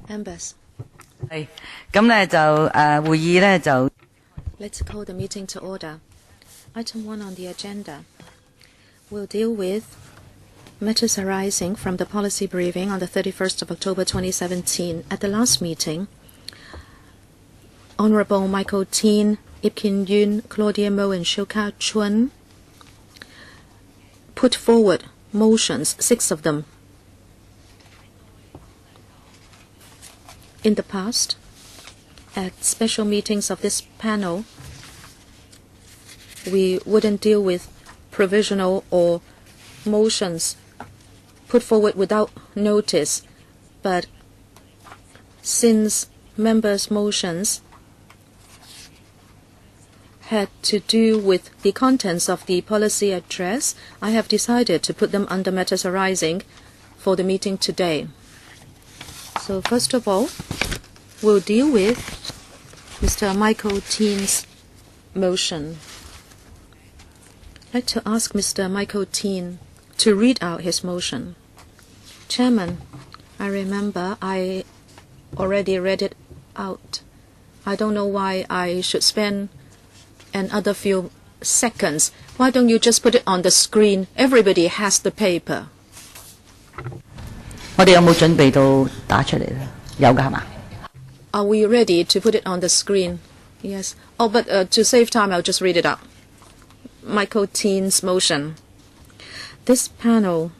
Members. 係，咁咧就會議咧就 Let's call the meeting to order. Item 1 on the agenda will deal with matters arising from the policy briefing on the 31st of October 2017. At the last meeting, Honorable Michael TIEN Puk-sun, Claudia MO, and Ka-chun put forward motions, 6 of them. In the past, at special meetings of this panel, we wouldn't deal with provisional or motions put forward without notice, but since members' motions had to do with the contents of the policy address, I have decided to put them under matters arising for the meeting today. So first of all, we'll deal with Mr. Michael TIEN's motion. I'd like to ask Mr. Michael TIEN to read out his motion. Chairman, I remember I already read it out. I don't know why I should spend another few seconds. Why don't you just put it on the screen? Everybody has the paper. 我哋有冇準備到打出嚟咧？有㗎係嘛？ Are we ready to put it on the screen? Yes. Oh, but to save time, I'll just read it out. Michael TIEN's motion. This panel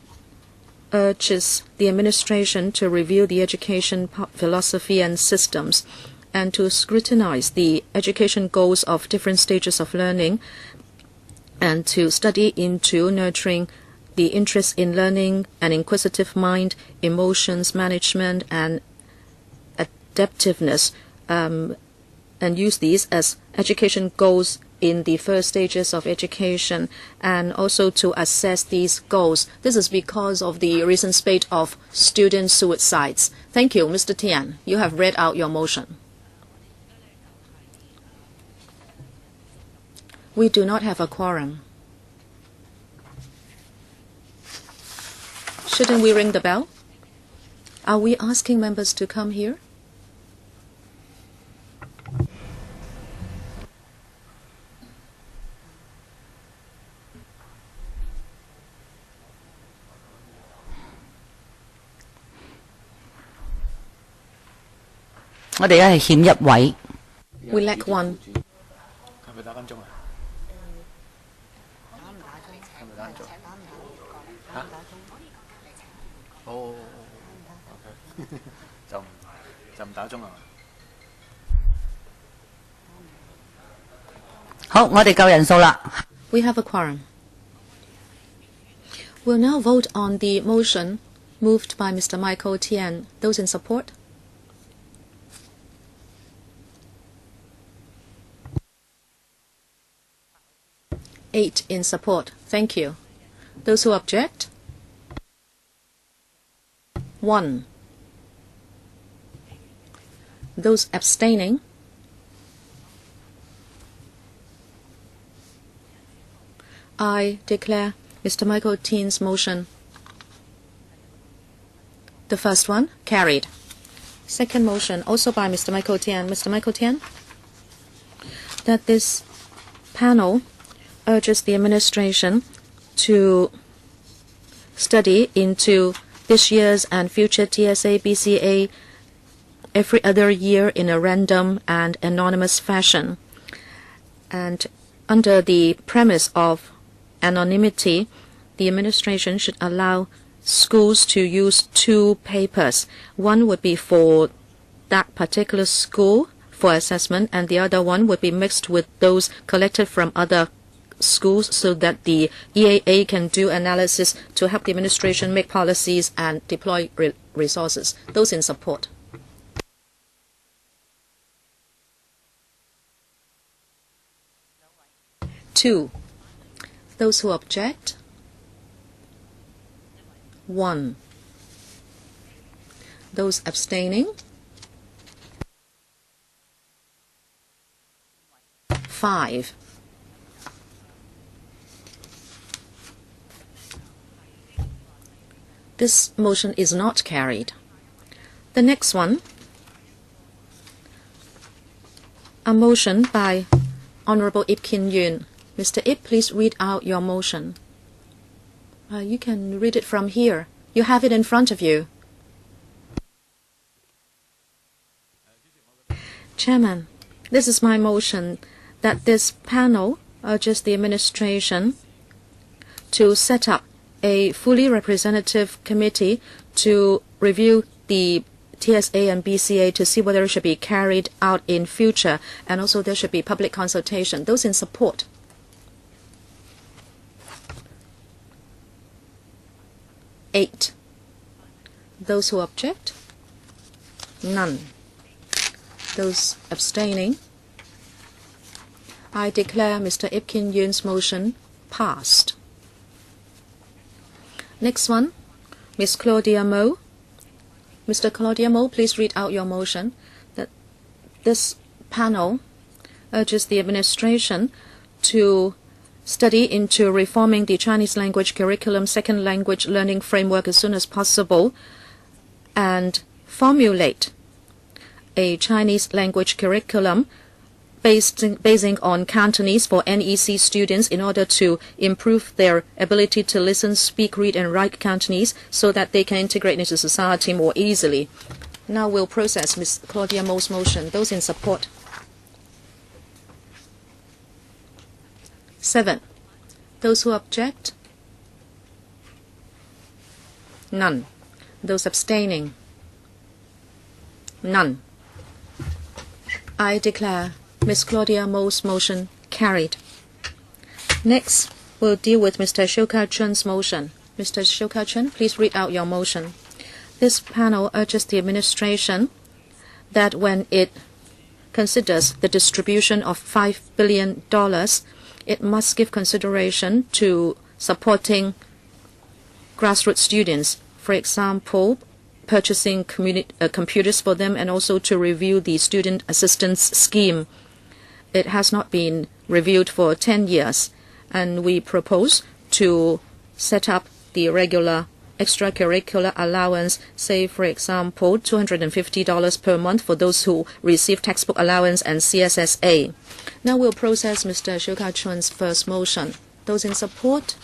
urges the administration to review the education philosophy and systems and to scrutinize the education goals of different stages of learning and to study into nurturing the interest in learning, an inquisitive mind, emotions management, and adaptiveness, and use these as education goals in the first stages of education, and also to assess these goals. This is because of the recent spate of student suicides. Thank you, Mr. TIEN. You have read out your motion. We do not have a quorum. Shouldn't we ring the bell? Are we asking members to come here? We lack one. We have a quorum. We'll now vote on the motion moved by Mr. Michael TIEN. Those in support? Eight in support. Thank you. Those who object? 1. Those abstaining? I declare Mr. Michael TIEN's motion, the first one, carried. Second motion, also by Mr. Michael TIEN. Mr. Michael TIEN, that this panel urges the administration to study into this year's and future TSA, BCA every other year in a random and anonymous fashion. And under the premise of anonymity, the administration should allow schools to use 2 papers. One would be for that particular school for assessment, and the other one would be mixed with those collected from other schools so that the EAA can do analysis to help the administration make policies and deploy resources. Those in support. Two. Those who object? 1. Those abstaining? 5. This motion is not carried. The next one a motion by Honorable IP Kin-yuen. Mr. Ip, please read out your motion. You can read it from here. You have it in front of you. Chairman, this is my motion that this panel urges the administration to set up a fully representative committee to review the TSA and BCA to see whether it should be carried out in future, and also there should be public consultation. Those in support. Eight. Those who object? None. Those abstaining? I declare Mr. IP Kin-yuen's motion passed. Next one, Ms. Claudia MO. Mr. Claudia MO, please read out your motion that this panel urges the administration to study into reforming the Chinese language curriculum second language learning framework as soon as possible and formulate a Chinese language curriculum basing on Cantonese for NEC students in order to improve their ability to listen, speak, read, and write Cantonese so that they can integrate into society more easily. Now we'll process Ms. Claudia Mo's motion. Those in support. 7. Those who object? None. Those abstaining? None. I declare Ms. Claudia Mo's motion carried. Next, we'll deal with Mr. Ka-chun's motion. Mr. Ka-chun, please read out your motion. This panel urges the administration that when it considers the distribution of $5 billion, it must give consideration to supporting grassroots students. For example, purchasing computers for them, and also to review the student assistance scheme. It has not been reviewed for 10 years, and we propose to set up the regular extracurricular allowance, say for example $250 per month for those who receive textbook allowance and CSSA. Now we'll process Mr. Ka-chun's first motion. Those in support?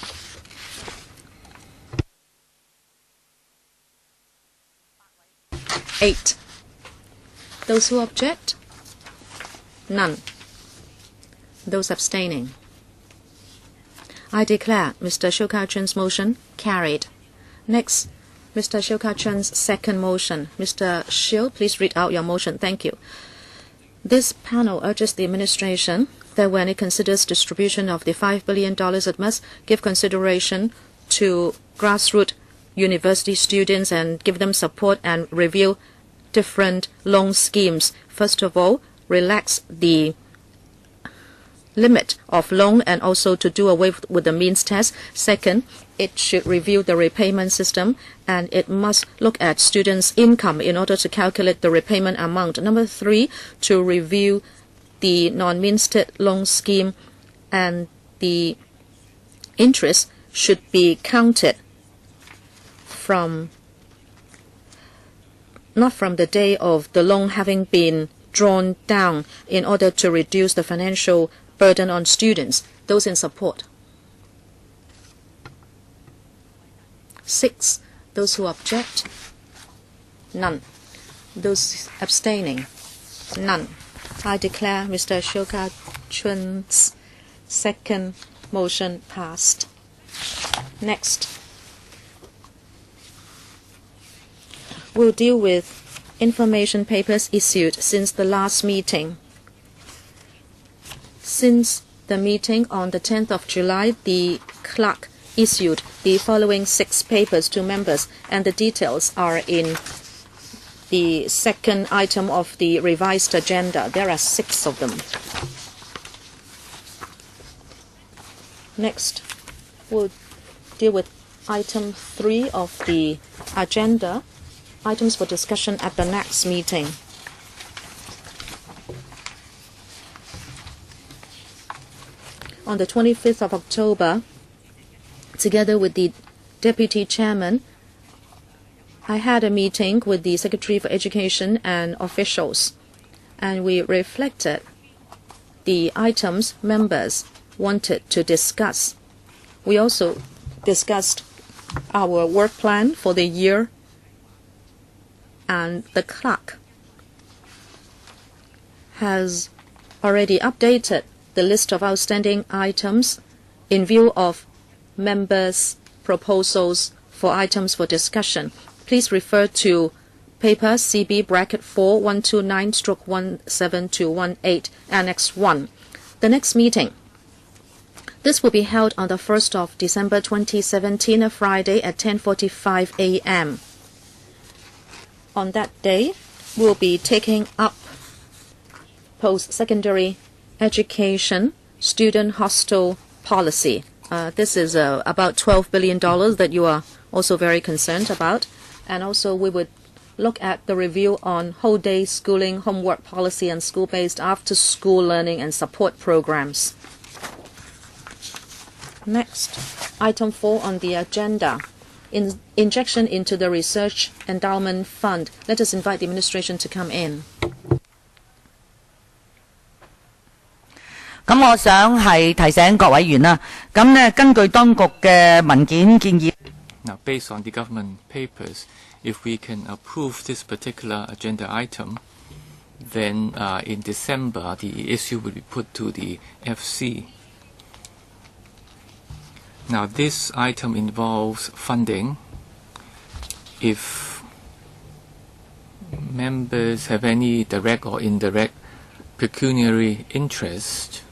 8. Those who object? None. Those abstaining? I declare Mr. Ka-chun's motion carried. Next, Mr. Ka-chun's second motion. Mr. SHIU, please read out your motion. Thank you. This panel urges the administration that when it considers distribution of the $5 billion, it must give consideration to grassroots university students and give them support and review different loan schemes. First of all, relax the limit of loan and also to do away with the means test. Second, it should review the repayment system, and it must look at students' income in order to calculate the repayment amount. Number 3, to review the non-means test loan scheme, and the interest should be counted not from the day of the loan having been drawn down, in order to reduce the financial burden on students. Those in support? 6. Those who object? None. Those abstaining? None. I declare Mr. Ka-chun's second motion passed. Next, we'll deal with information papers issued since the last meeting. Since the meeting on the 10th of July, the clerk issued the following 6 papers to members, and the details are in the second item of the revised agenda. There are 6 of them. Next, we'll deal with item 3 of the agenda, items for discussion at the next meeting. On the 25th of October, together with the Deputy Chairman, I had a meeting with the Secretary for Education and officials, and we reflected the items members wanted to discuss. We also discussed our work plan for the year, and the clerk has already updated the list of outstanding items in view of members' proposals for items for discussion. Please refer to paper CB bracket 4129/17218 Annex 1. The next meeting. This will be held on the 1st of December 2017, a Friday at 10:45 a.m. On that day, we'll be taking up post-secondary education student hostel policy. This is about $12 billion that you are also very concerned about. And also we would look at the review on whole day schooling, homework policy, and school-based after-school learning and support programs. Next, item 4 on the agenda. Injection into the Research Endowment Fund. Let us invite the administration to come in. 咁我想係提醒各位員啦，咁呢根據當局嘅文件建議。Now, based on the government papers, if we can approve this particular agenda item, then in December the issue will be put to the FC. Now, this item involves funding. If members have any direct or indirect pecuniary interest,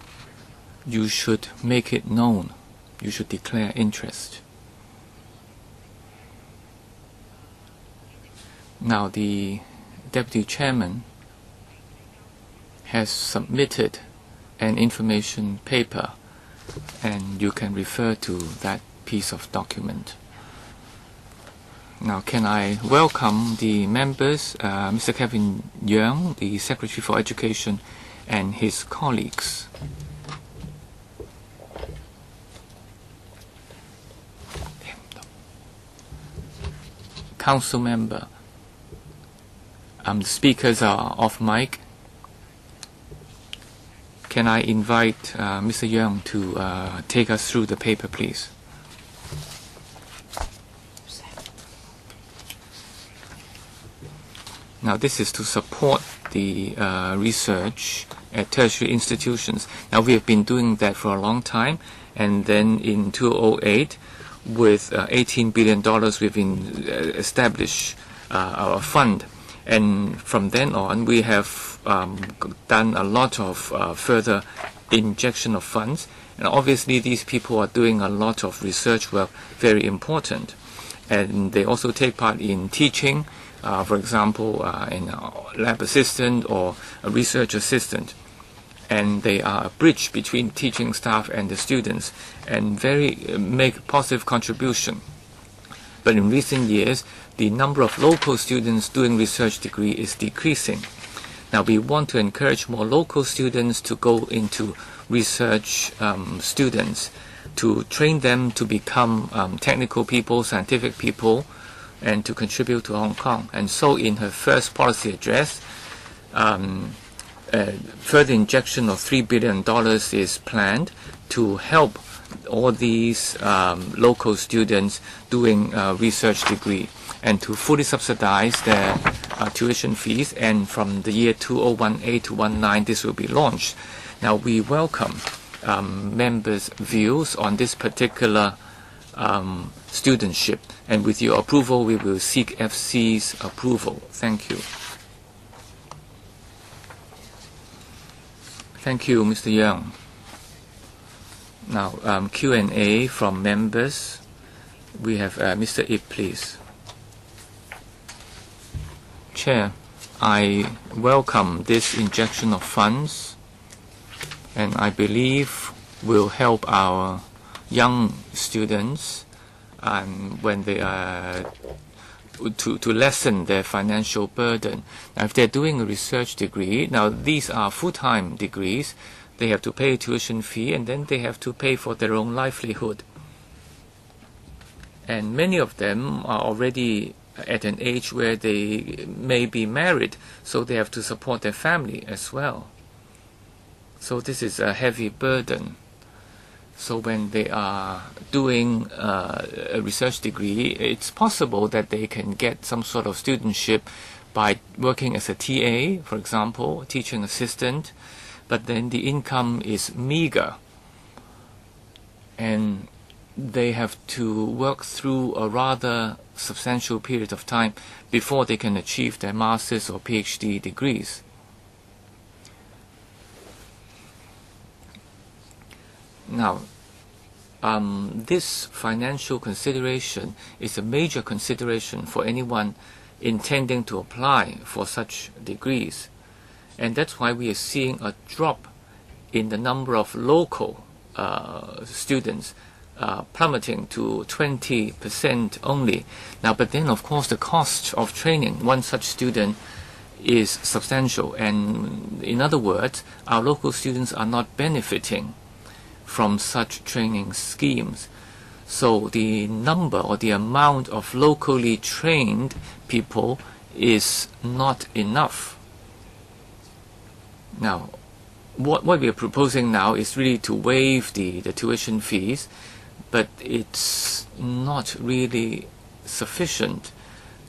you should make it known. You should declare interest. Now, the Deputy Chairman has submitted an information paper, and you can refer to that piece of document. Now, can I welcome the members, Mr. Kevin Young, the Secretary for Education, and his colleagues. Council member. The speakers are off mic. Can I invite Mr. Young to take us through the paper, please? Now, this is to support the research at tertiary institutions. Now, we have been doing that for a long time, and then in 2008, with $18 billion, we've established our fund. And from then on, we have done a lot of further injection of funds. And obviously, these people are doing a lot of research work, very important. And they also take part in teaching, for example, in a lab assistant or a research assistant. And they are a bridge between teaching staff and the students, and make positive contribution. But in recent years, the number of local students doing research degree is decreasing. Now, we want to encourage more local students to go into research students, to train them to become technical people, scientific people, and to contribute to Hong Kong. And so in her first policy address, further injection of $3 billion is planned to help all these local students doing research degree, and to fully subsidize their tuition fees. And from the year 2018 to 19, this will be launched. Now, we welcome members' views on this particular studentship, and with your approval, we will seek FC's approval. Thank you. Thank you, Mr. Young. Now, Q&A from members. We have Mr. Ip, please. Chair, I welcome this injection of funds, and I believe will help our young students when they are to lessen their financial burden. Now, if they're doing a research degree, now these are full-time degrees, they have to pay tuition fee, and then they have to pay for their own livelihood. And many of them are already at an age where they may be married, so they have to support their family as well. So this is a heavy burden. So when they are doing a research degree, it's possible that they can get some sort of studentship by working as a TA, for example, teaching assistant, but then the income is meager. And they have to work through a rather substantial period of time before they can achieve their master's or PhD degrees. Now, this financial consideration is a major consideration for anyone intending to apply for such degrees. And that's why we are seeing a drop in the number of local students plummeting to 20% only. Now, but then of course the cost of training one such student is substantial, and in other words, our local students are not benefiting from such training schemes. So the number or the amount of locally trained people is not enough. Now, what we are proposing now is really to waive the tuition fees, but it's not really sufficient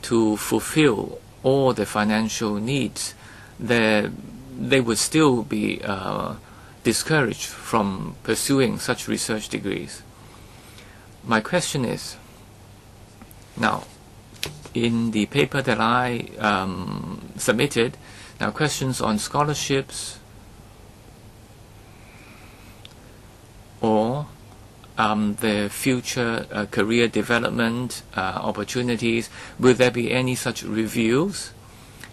to fulfill all the financial needs. They would still be discouraged from pursuing such research degrees. My question is, now, in the paper that I submitted, now questions on scholarships or the future career development opportunities, will there be any such reviews,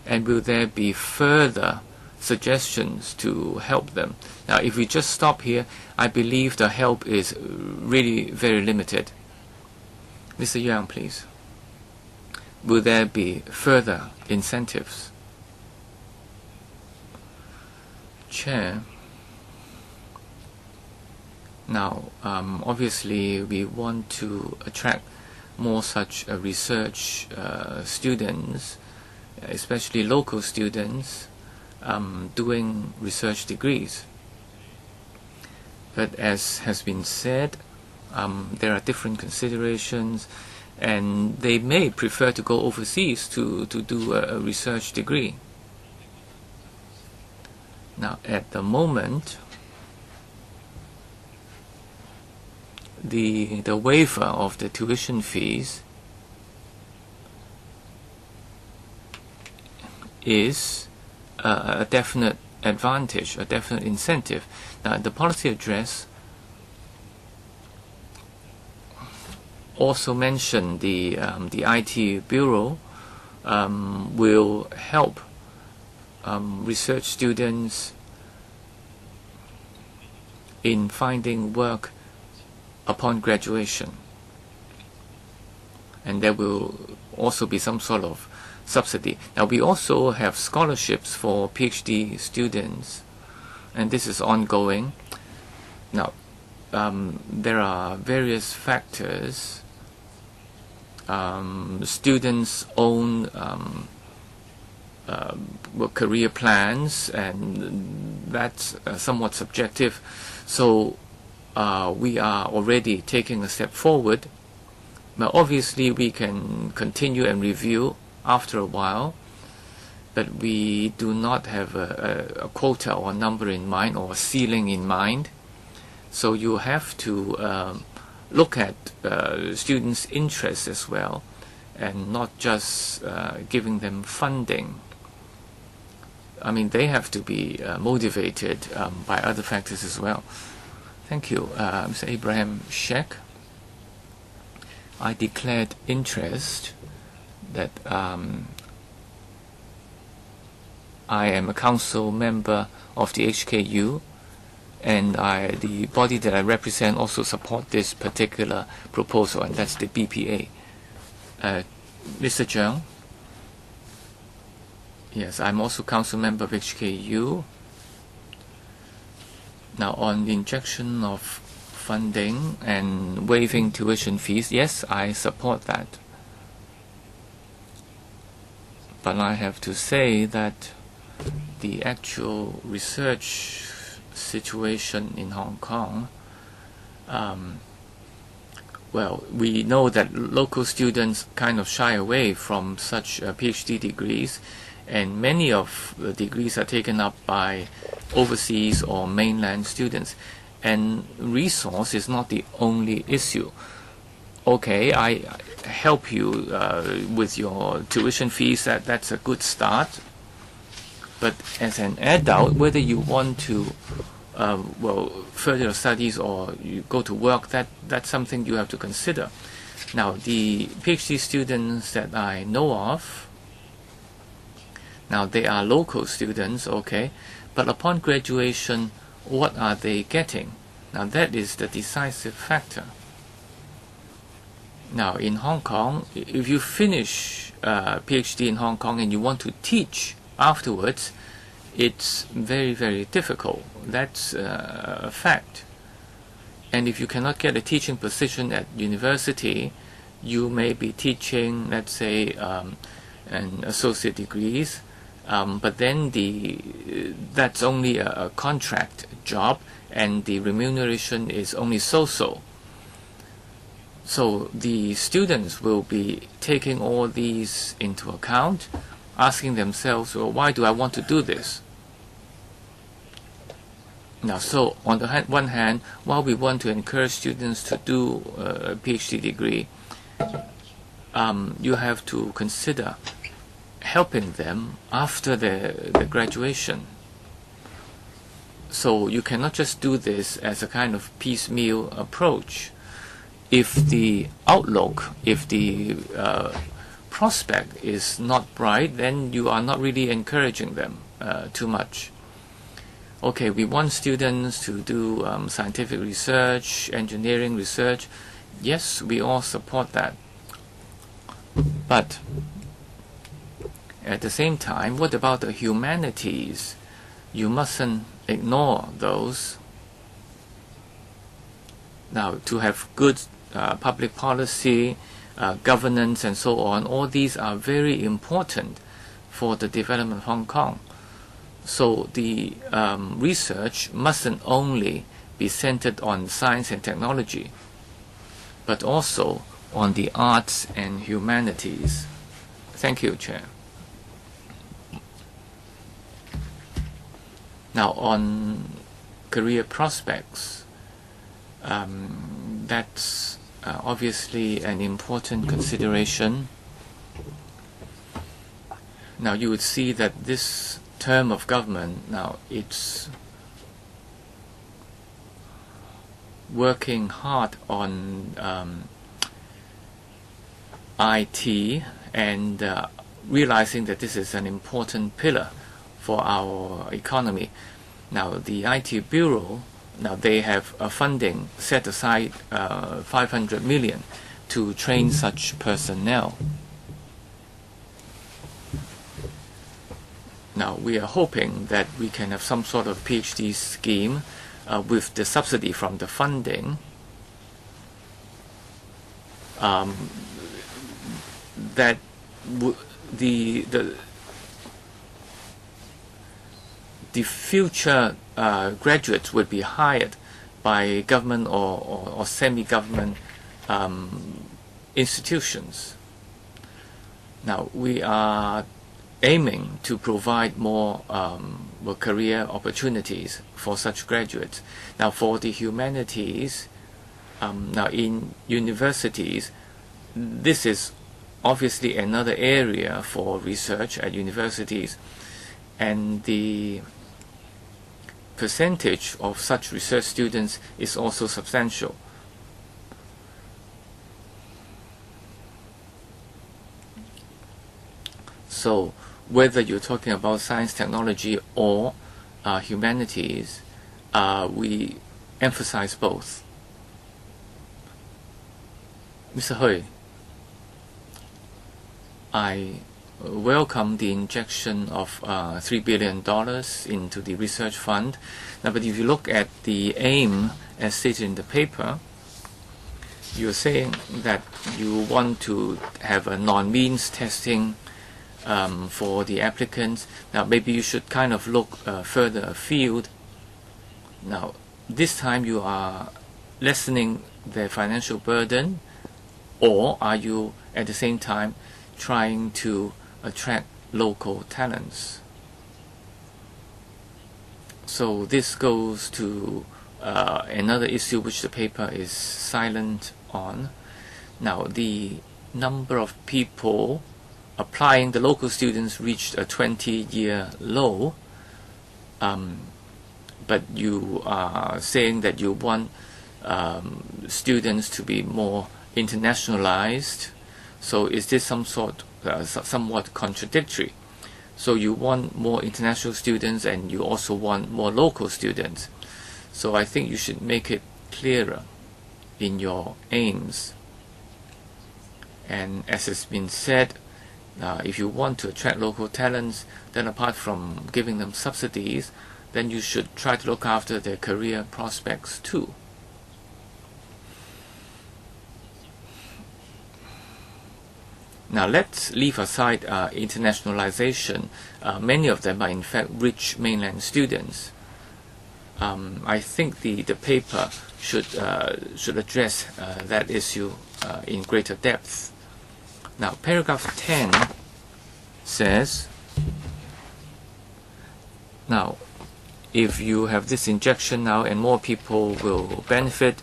and will there be further suggestions to help them? Now, if we just stop here, I believe the help is really very limited. Mr. Yang, please. Will there be further incentives? Chair. Now, obviously, we want to attract more such research students, especially local students, doing research degrees. But as has been said, there are different considerations, and they may prefer to go overseas to do a research degree. Now, at the moment, the waiver of the tuition fees is a definite advantage, a definite incentive. Now, the policy address also mentioned the IT Bureau will help research students in finding work upon graduation, and there will also be some sort of subsidy. Now, we also have scholarships for PhD students, and this is ongoing. Now, there are various factors. Students' own career plans, and that's somewhat subjective. So we are already taking a step forward. Now, obviously, we can continue and review after a while, but we do not have a quota or number in mind or a ceiling in mind. So you have to look at students' interests as well, and not just giving them funding. I mean, they have to be motivated by other factors as well. Thank you. Mr. Abraham Sheck. I declared interest that I am a council member of the HKU, and the body that I represent also support this particular proposal, and that's the BPA. Mr. Zhang. Yes, I'm also council member of HKU. Now, on the injection of funding and waiving tuition fees, yes, I support that. But I have to say that the actual research situation in Hong Kong, well, we know that local students kind of shy away from such PhD degrees, and many of the degrees are taken up by overseas or mainland students, and resource is not the only issue. Okay, I help you with your tuition fees, that's a good start, but as an adult, whether you want to well, further your studies or you go to work, that's something you have to consider. Now, the PhD students that I know of, now they are local students, okay, but upon graduation, what are they getting? Now, that is the decisive factor. Now, in Hong Kong, if you finish PhD in Hong Kong and you want to teach afterwards, it's very, very difficult. That's a fact. And if you cannot get a teaching position at university, you may be teaching, let's say, an associate degrees, but then that's only a contract job, and the remuneration is only so-so. So the students will be taking all these into account, asking themselves, well, why do I want to do this? Now, so on the one hand, while we want to encourage students to do a PhD degree, you have to consider helping them after the graduation. So you cannot just do this as a kind of piecemeal approach. If the outlook, if the prospect is not bright, then you are not really encouraging them too much. Okay, we want students to do scientific research, engineering research. Yes, we all support that. But at the same time, what about the humanities? You mustn't ignore those. Now, to have good public policy, governance, and so on, all these are very important for the development of Hong Kong. So the research mustn't only be centered on science and technology, but also on the arts and humanities. Thank you, Chair. Now, on career prospects, that's obviously an important consideration. Now, you would see that this term of government, now it's working hard on IT and realizing that this is an important pillar for our economy. Now, the IT Bureau, now they have a funding set aside 500 million to train such personnel. Now, we are hoping that we can have some sort of PhD scheme with the subsidy from the funding that the future graduates would be hired by government or semi-government institutions. Now, we are aiming to provide more career opportunities for such graduates. Now, for the humanities, now in universities, this is obviously another area for research at universities, and the percentage of such research students is also substantial. So whether you're talking about science, technology, or humanities, we emphasize both. Mr. Hui, I welcome the injection of $3 billion into the research fund. Now, but if you look at the aim as stated in the paper, you're saying that you want to have a non-means testing for the applicants. Now, maybe you should kind of look further afield Now, this time you are lessening their financial burden, or are you at the same time trying to attract local talents? So this goes to another issue which the paper is silent on. Now, the number of people applying, the local students reached a 20-year low, but you are saying that you want students to be more internationalized. So is this somewhat contradictory? So you want more international students and you also want more local students. So I think you should make it clearer in your aims. And as has been said, if you want to attract local talents, then apart from giving them subsidies, then you should try to look after their career prospects too. Now let's leave aside internationalization. Many of them are in fact rich mainland students. I think the paper should address that issue in greater depth. Now, paragraph 10 says, now, if you have this injection now and more people will benefit,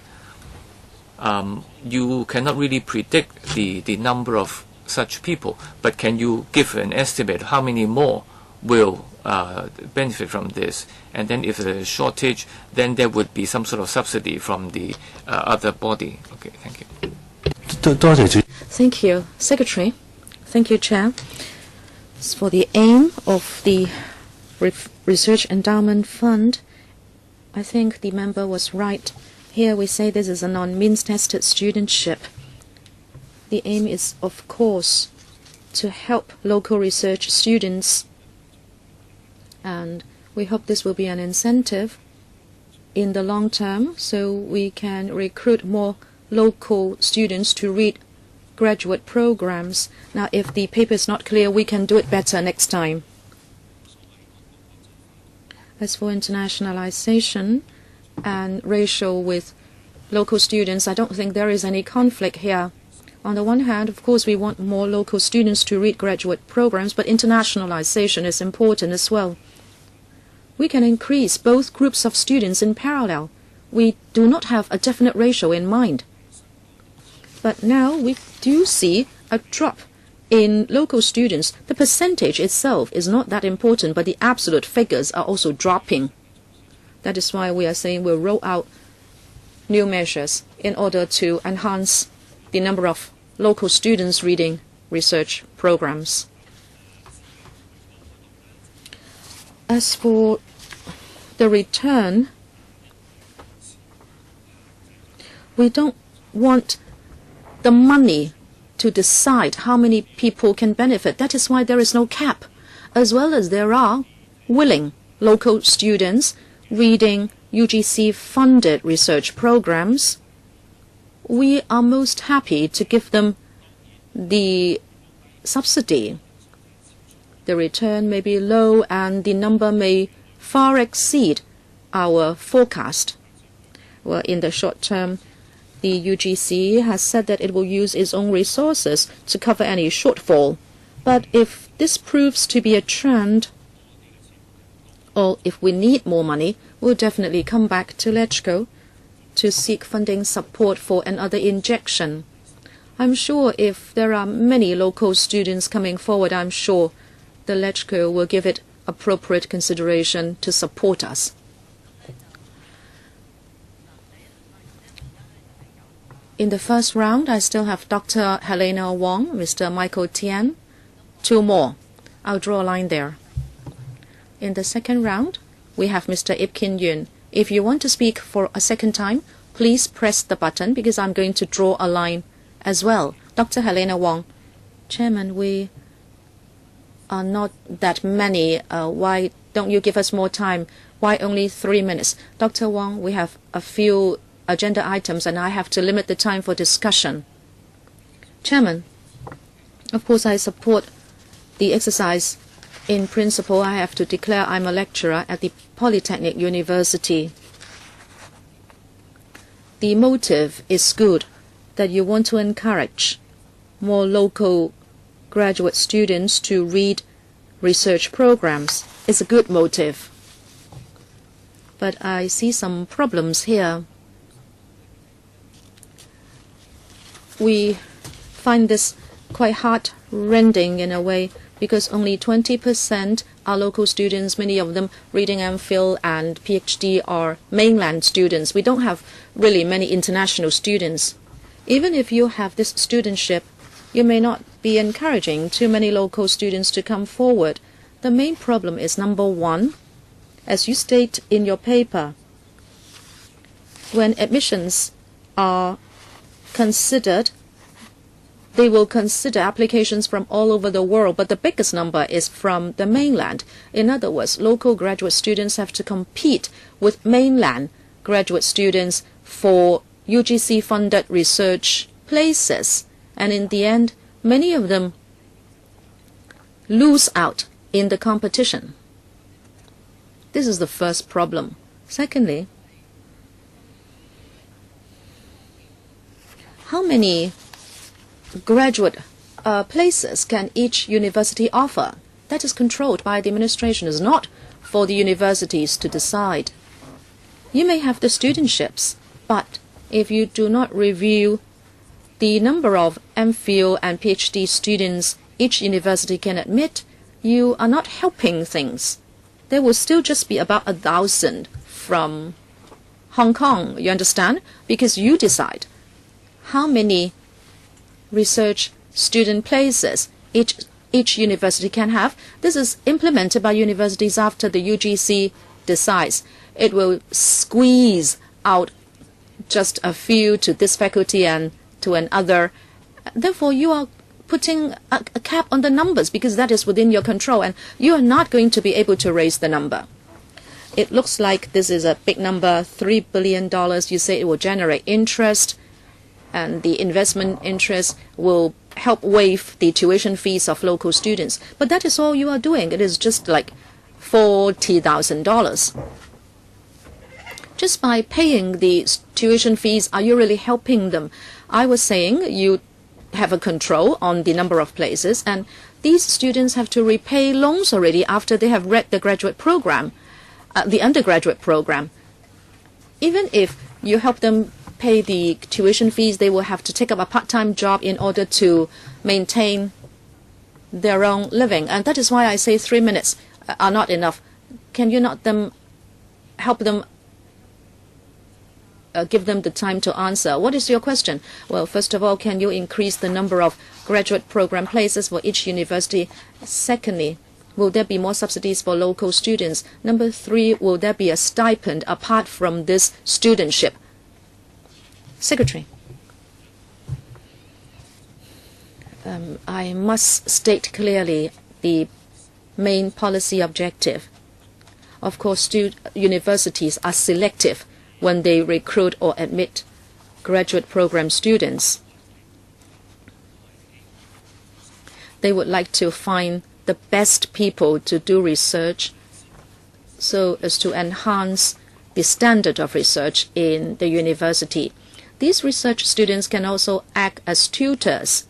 you cannot really predict the number of such people, but can you give an estimate how many more will benefit from this? And then if there's a shortage, then there would be some sort of subsidy from the other body. Okay, thank you. Thank you, Secretary. Thank you, Chair. As for the aim of the Research Endowment Fund, I think the member was right. Here we say this is a non-means-tested studentship. The aim is, of course, to help local research students, and we hope this will be an incentive in the long term so we can recruit more local students to read graduate programs. Now, if the paper is not clear, we can do it better next time. As for internationalization and ratio with local students, I don't think there is any conflict here. On the one hand, of course, we want more local students to read graduate programs, but internationalization is important as well. We can increase both groups of students in parallel. We do not have a definite ratio in mind. But now we do see a drop in local students. The percentage itself is not that important, but the absolute figures are also dropping. That is why we are saying we'll roll out new measures in order to enhance the number of local students reading research programs. As for the return, we don't want the money to decide how many people can benefit. That is why there is no cap, as well as there are willing local students reading UGC-funded research programs. We are most happy to give them the subsidy. The return may be low and the number may far exceed our forecast. Well, in the short term, the UGC has said that it will use its own resources to cover any shortfall. But if this proves to be a trend, or if we need more money, we'll definitely come back to LegCo to seek funding support for another injection. I'm sure if there are many local students coming forward, I'm sure the LegCo will give it appropriate consideration to support us. In the first round, I still have Dr. Helena Wong, Mr. Michael Tien, two more. I'll draw a line there. In the second round, we have Mr. IP Kin-yuen. If you want to speak for a second time, please press the button because I'm going to draw a line as well. Dr. Helena Wong. Chairman, we are not that many. Why don't you give us more time? Why only 3 minutes? Dr. Wong, we have a few agenda items and I have to limit the time for discussion. Chairman, of course I support the exercise. In principle, I have to declare I'm a lecturer at the Polytechnic University. the motive is good, that you want to encourage more local graduate students to read research programs. It's a good motive. But I see some problems here. We find this quite heart-rending in a way, because only 20% are local students, many of them reading MPhil and PhD are mainland students. We don't have really many international students. Even if you have this studentship, you may not be encouraging too many local students to come forward. The main problem is, number one, as you state in your paper, when admissions are considered, they will consider applications from all over the world, but the biggest number is from the mainland. In other words, local graduate students have to compete with mainland graduate students for UGC-funded research places. And in the end, many of them lose out in the competition. This is the first problem. Secondly, how many graduate places can each university offer? That is controlled by the administration. It's not for the universities to decide. You may have the studentships, but if you do not review the number of MPhil and PhD students each university can admit, you are not helping things. There will still just be about 1,000 from Hong Kong, you understand? Because you decide how many research student places each university can have. This is implemented by universities after the UGC decides. It will squeeze out just a few to this faculty and to another. Therefore, you are putting a cap on the numbers because that is within your control, and you are not going to be able to raise the number. It looks like this is a big number, $3 billion. You say it will generate interest, and the investment interest will help waive the tuition fees of local students. But that is all you are doing. It is just like $40,000. Just by paying the tuition fees, are you really helping them? I was saying you have a control on the number of places, and these students have to repay loans already after they have read the graduate program, the undergraduate program. Even if you help them pay the tuition fees, they will have to take up a part-time job in order to maintain their own living. And that is why I say 3 minutes are not enough. Can you not help them, give them the time to answer? What is your question? Well, first of all, can you increase the number of graduate program places for each university? Secondly, will there be more subsidies for local students? Number 3, will there be a stipend apart from this studentship? Secretary, I must state clearly the main policy objective. Of course, universities are selective when they recruit or admit graduate program students. They would like to find the best people to do research so as to enhance the standard of research in the university. These research students can also act as tutors.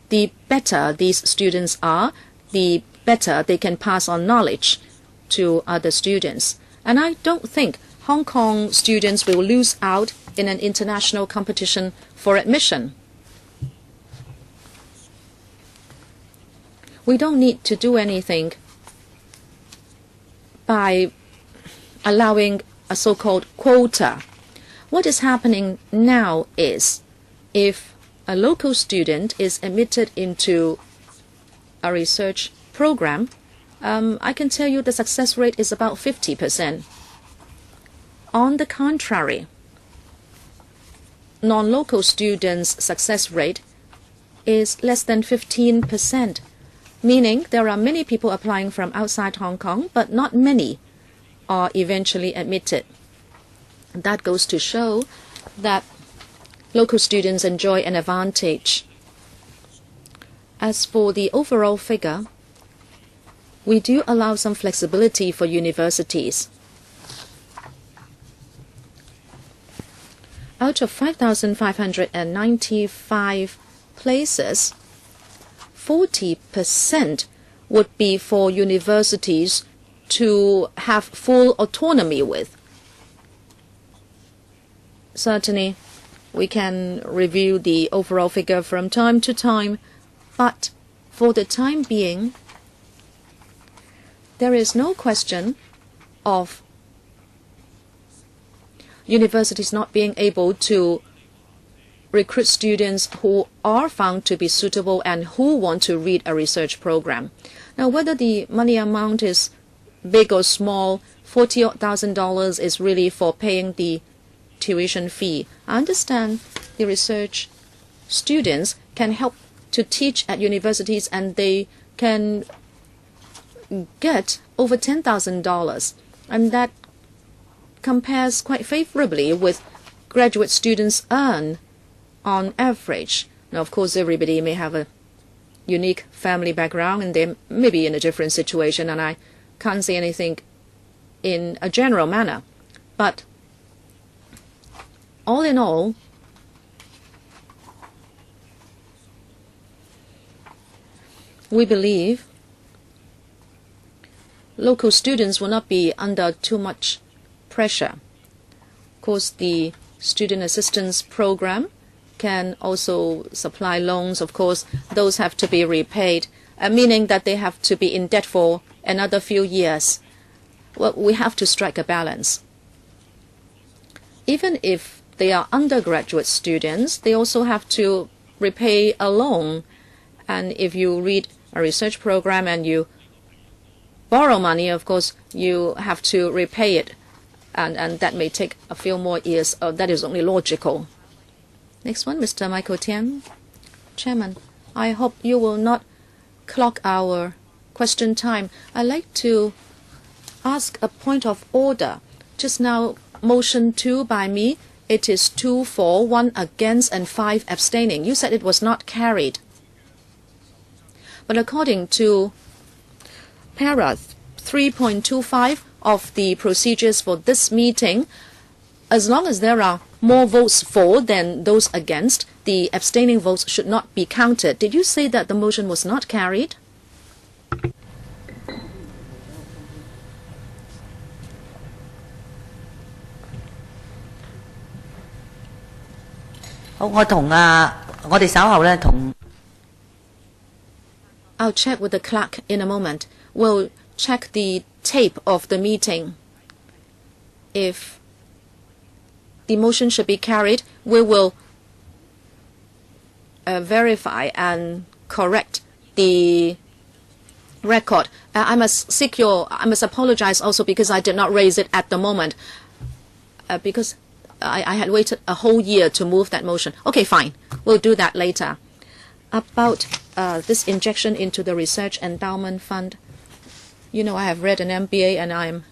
The better these students are, the better they can pass on knowledge to other students. And I don't think Hong Kong students will lose out in an international competition for admission. We don't need to do anything by allowing a so-called quota. What is happening now is, if a local student is admitted into a research program, I can tell you the success rate is about 50%. On the contrary, non-local students' success rate is less than 15%, meaning there are many people applying from outside Hong Kong, but not many are eventually admitted. That goes to show that local students enjoy an advantage. As for the overall figure, we do allow some flexibility for universities. out of 5,595 places, 40% would be for universities to have full autonomy with. Certainly, we can review the overall figure from time to time, but for the time being, there is no question of universities not being able to recruit students who are found to be suitable and who want to read a research program. Now, whether the money amount is big or small, $40,000 is really for paying the tuition fee. I understand the research students can help to teach at universities and they can get over $10,000, and that compares quite favorably with graduate students earn on average. Now, of course, everybody may have a unique family background and they may be in a different situation, and I can't say anything in a general manner. But all in all, we believe local students will not be under too much pressure. Of course, the student assistance program can also supply loans. Of course, those have to be repaid, meaning that they have to be in debt for another few years. Well, we have to strike a balance. Even if they are undergraduate students, they also have to repay a loan. And if you read a research program and you borrow money, of course, you have to repay it. And that may take a few more years. That is only logical. Next one, Mr. Michael Tien. Chairman, I hope you will not clock our question time. I'd like to ask a point of order. Just now, motion 2 by me, it is 2 for, 1 against, and 5 abstaining. You said it was not carried. But according to para 3.25 of the procedures for this meeting, as long as there are more votes for than those against, the abstaining votes should not be counted. Did you say that the motion was not carried? 好，我哋稍後咧同 I'll check with the clerk in a moment. We'll check the tape of the meeting. If the motion should be carried, we will verify and correct the record. I must apologize also because I did not raise it at the moment, because I had waited a whole year to move that motion. Okay, fine. We'll do that later. About this injection into the Research Endowment Fund. You know, I have read an MBA and I'm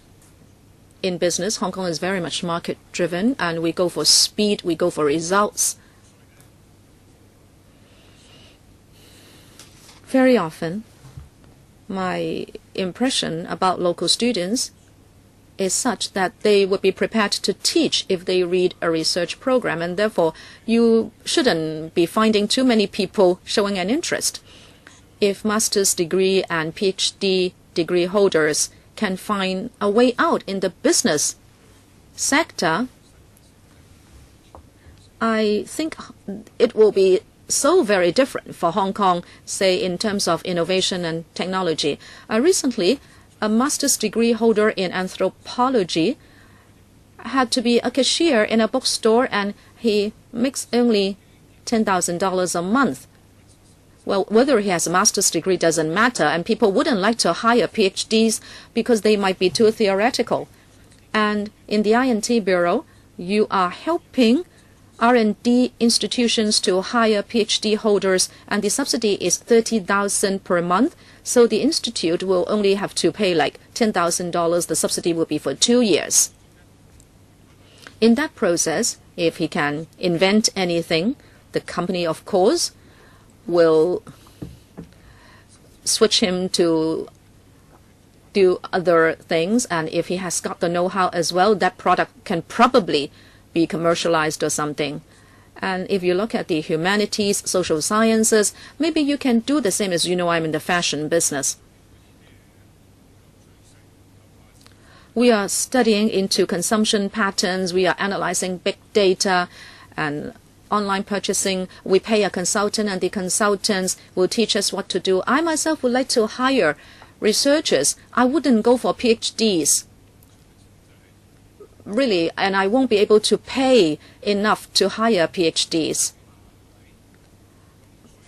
in business. Hong Kong is very much market-driven, and we go for speed, we go for results. Very often, my impression about local students is such that they would be prepared to teach if they read a research program, and therefore you shouldn't be finding too many people showing an interest. If master's degree and PhD degree holders can find a way out in the business sector, I think it will be so very different for Hong Kong, say in terms of innovation and technology. Recently, a master's degree holder in anthropology had to be a cashier in a bookstore, and he makes only $10,000 a month. Well, whether he has a master's degree doesn't matter, and people wouldn't like to hire PhDs because they might be too theoretical. And in the INT Bureau, you are helping R&D institutions to hire PhD holders, and the subsidy is $30,000 per month. So the institute will only have to pay like $10,000. The subsidy will be for 2 years. In that process, if he can invent anything, the company, of course, will switch him to do other things. And if he has got the know-how as well, that product can probably be commercialized or something. And if you look at the humanities, social sciences, maybe you can do the same. As you know, I'm in the fashion business. We are studying into consumption patterns. We are analyzing big data and online purchasing. We pay a consultant, and the consultants will teach us what to do. I myself would like to hire researchers. I wouldn't go for PhDs, really, and I won't be able to pay enough to hire PhDs.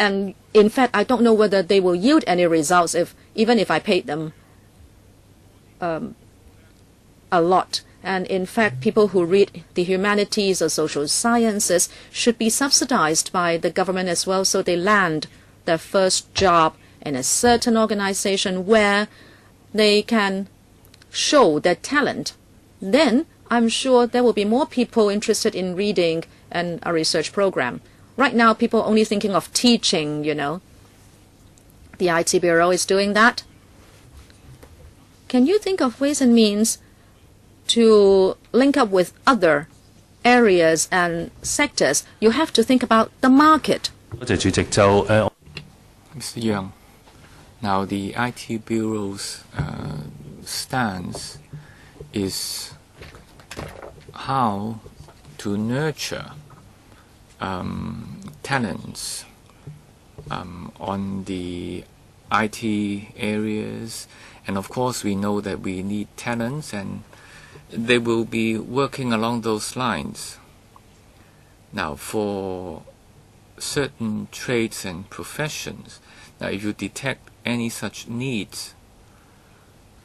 And in fact, I don't know whether they will yield any results even if I paid them a lot. And in fact, people who read the humanities or social sciences should be subsidized by the government as well, so they land their first job in a certain organization where they can show their talent. Then I'm sure there will be more people interested in reading and a research program. Right now, people are only thinking of teaching, you know. The IT Bureau is doing that. Can you think of ways and means to link up with other areas and sectors? You have to think about the market. Mr. Young, now the IT Bureau's stance is how to nurture talents on the IT areas, and of course we know that we need talents, and they will be working along those lines. Now, for certain trades and professions, now if you detect any such needs,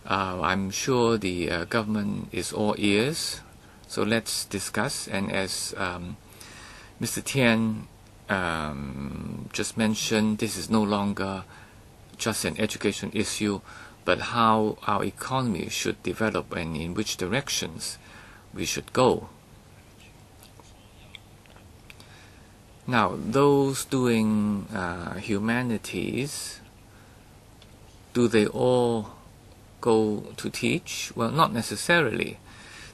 I'm sure the government is all ears. So let's discuss. And as Mr. Tien just mentioned, this is no longer just an education issue, but how our economy should develop and in which directions we should go. Now, those doing humanities, do they all go to teach? Well, not necessarily.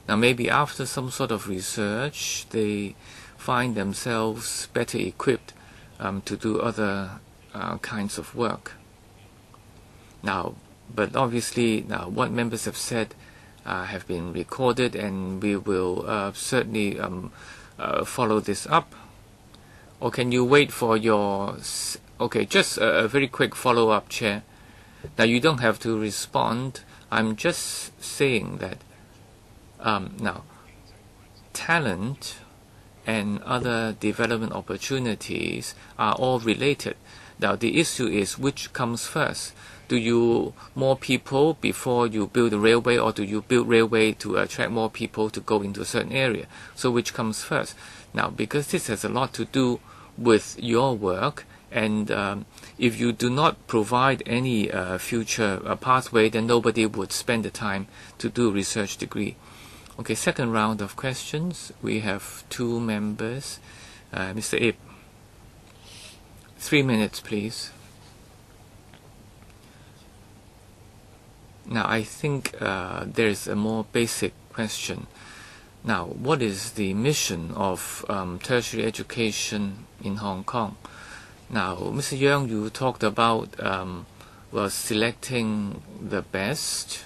Now, maybe after some sort of research, they find themselves better equipped to do other kinds of work. Now, but obviously, now what members have said have been recorded, and we will certainly follow this up. Or can you wait for your... Okay, just a very quick follow-up, Chair. Now, you don't have to respond. I'm just saying that now, talent and other development opportunities are all related. Now, the issue is which comes first. Do you more people before you build a railway, or do you build railway to attract more people to go into a certain area? So which comes first? Now, because this has a lot to do with your work, and if you do not provide any future pathway, then nobody would spend the time to do a research degree. Okay, second round of questions. We have two members. Mr. Ip, 3 minutes, please. Now, I think there's a more basic question. Now, what is the mission of tertiary education in Hong Kong? Now, Mr. Young, you talked about selecting the best.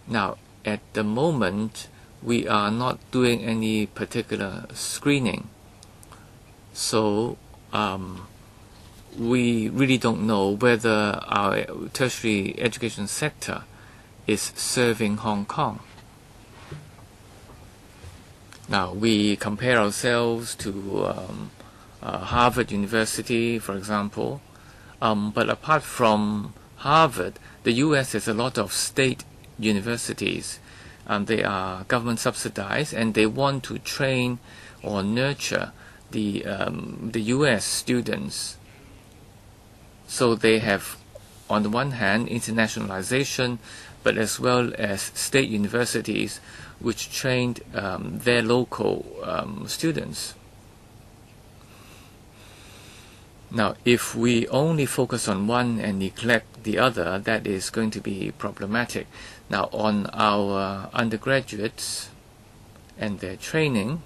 Now, at the moment, we are not doing any particular screening. So, we really don't know whether our tertiary education sector is serving Hong Kong. Now, we compare ourselves to Harvard University, for example. But apart from Harvard, the U.S. has a lot of state universities. They are government subsidized, and they want to train or nurture the U.S. students. So they have, on the one hand, internationalization, but as well as state universities which trained their local students. Now, if we only focus on one and neglect the other, that is going to be problematic. Now, on our undergraduates, and their training,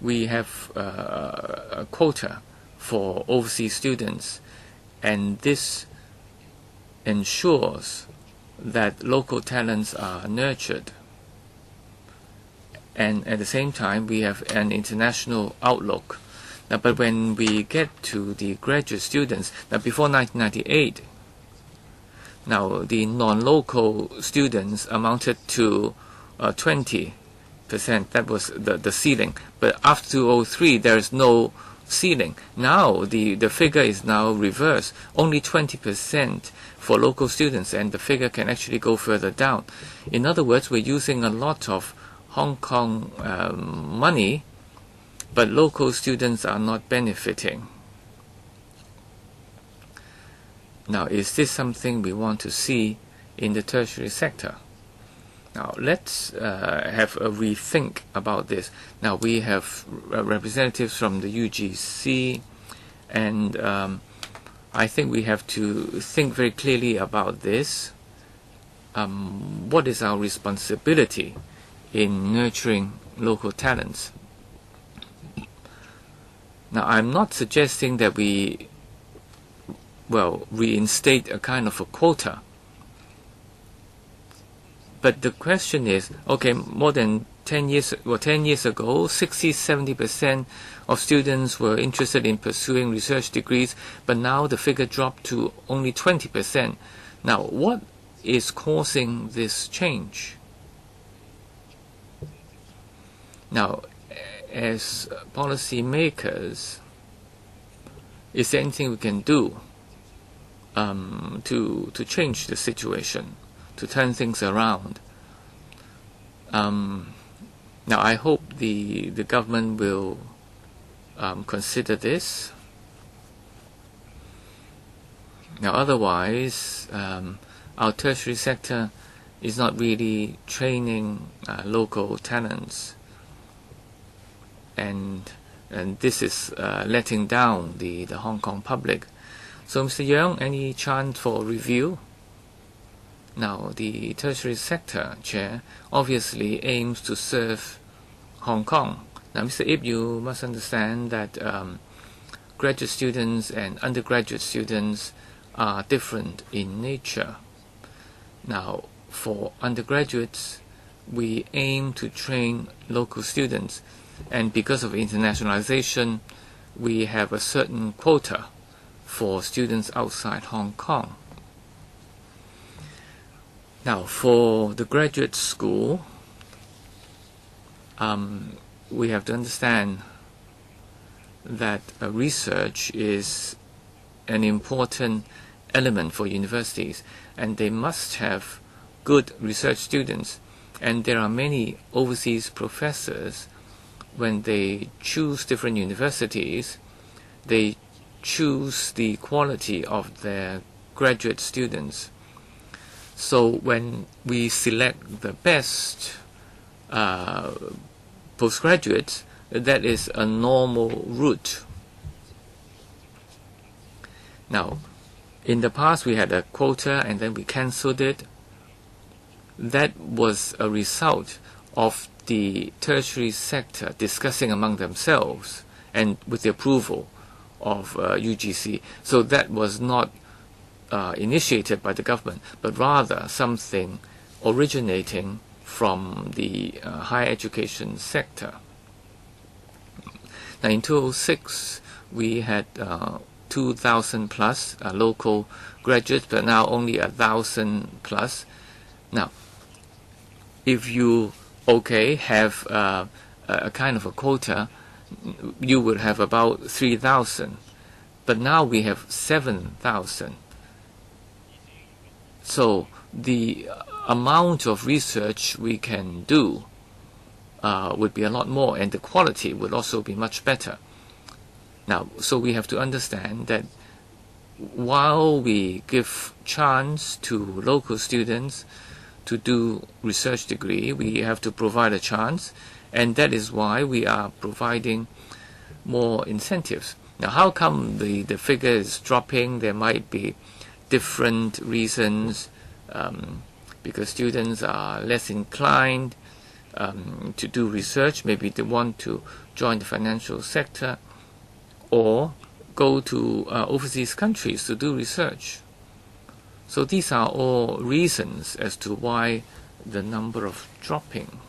we have a quota for overseas students, and this ensures that local talents are nurtured. And at the same time, we have an international outlook. Now, but when we get to the graduate students, now before 1998, now the non-local students amounted to 20%. That was the ceiling. But after 2003, there is no ceiling. Now the figure is now reversed. Only 20% for local students, and the figure can actually go further down. In other words, we're using a lot of Hong Kong money, but local students are not benefiting. Now, is this something we want to see in the tertiary sector? Now, let's have a rethink about this. Now, we have representatives from the UGC, and I think we have to think very clearly about this. What is our responsibility in nurturing local talents? Now, I'm not suggesting that we, reinstate a kind of a quota. But the question is, okay, more than 10 years ago, 60-70% of students were interested in pursuing research degrees, but now the figure dropped to only 20%. Now, what is causing this change? Now, as policy makers, is there anything we can do to change the situation, to turn things around? Now, I hope the government will consider this. Now, otherwise, our tertiary sector is not really training local talents, and this is letting down the Hong Kong public. So, Mr. Yeung, any chance for review? Now, the tertiary sector chair obviously aims to serve Hong Kong. Now, Mr. Ip, you must understand that graduate students and undergraduate students are different in nature. Now, for undergraduates, we aim to train local students, and because of internationalization, we have a certain quota for students outside Hong Kong. Now, for the graduate school, we have to understand that research is an important element for universities, and they must have good research students. And there are many overseas professors, when they choose different universities, they choose the quality of their graduate students. So when we select the best postgraduates, that is a normal route. Now, in the past we had a quota and then we cancelled it. That was a result of the tertiary sector discussing among themselves and with the approval of UGC. So that was not initiated by the government, but rather something originating from the higher education sector. Now, in 2006, we had 2,000 plus local graduates, but now only 1,000 plus. Now, if you have a kind of a quota, you would have about 3,000, but now we have 7,000. So the amount of research we can do would be a lot more, and the quality would also be much better. Now, so we have to understand that while we give chance to local students to do research degree, we have to provide a chance, and that is why we are providing more incentives. Now, how come the figure is dropping? There might be different reasons, because students are less inclined to do research. Maybe they want to join the financial sector or go to overseas countries to do research. So these are all reasons as to why the number of dropping.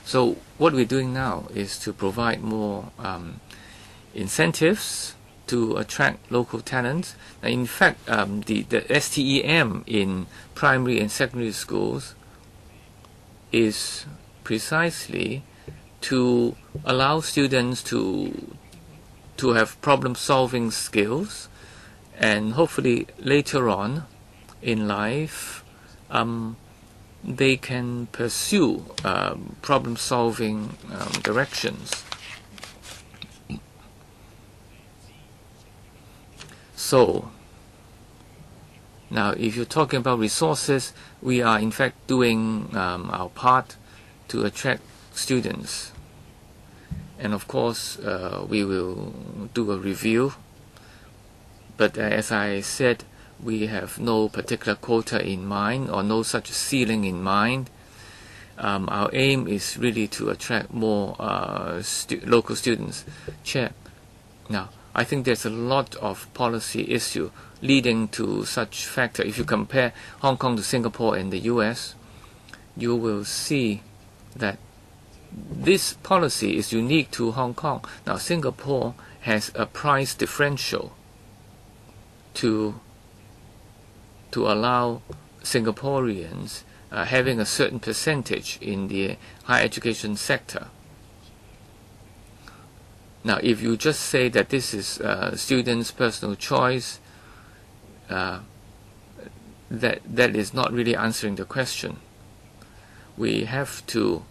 So what we're doing now is to provide more incentives to attract local talents. Now, in fact, the STEM in primary and secondary schools is precisely to allow students to have problem-solving skills, and hopefully later on in life they can pursue problem-solving directions. So now, if you're talking about resources, we are in fact doing our part to attract students. And of course, we will do a review. But as I said, we have no particular quota in mind or no such ceiling in mind. Our aim is really to attract more local students. Chair, now, I think there's a lot of policy issue leading to such factor. If you compare Hong Kong to Singapore and the US, you will see that this policy is unique to Hong Kong. Now, Singapore has a price differential to allow Singaporeans having a certain percentage in the higher education sector. Now, if you just say that this is students' personal choice, that is not really answering the question. We have to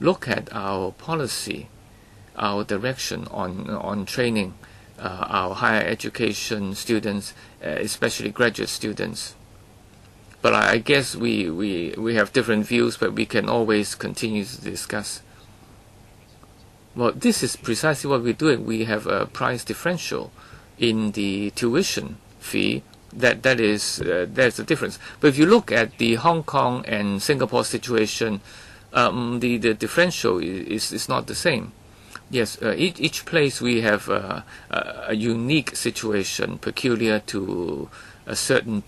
look at our policy, our direction on training our higher education students, especially graduate students. But I guess we have different views, but we can always continue to discuss. Well, this is precisely what we're doing. We have a price differential in the tuition fee. There's a difference. But if you look at the Hong Kong and Singapore situation, the differential is not the same. Yes, each place we have a unique situation peculiar to a certain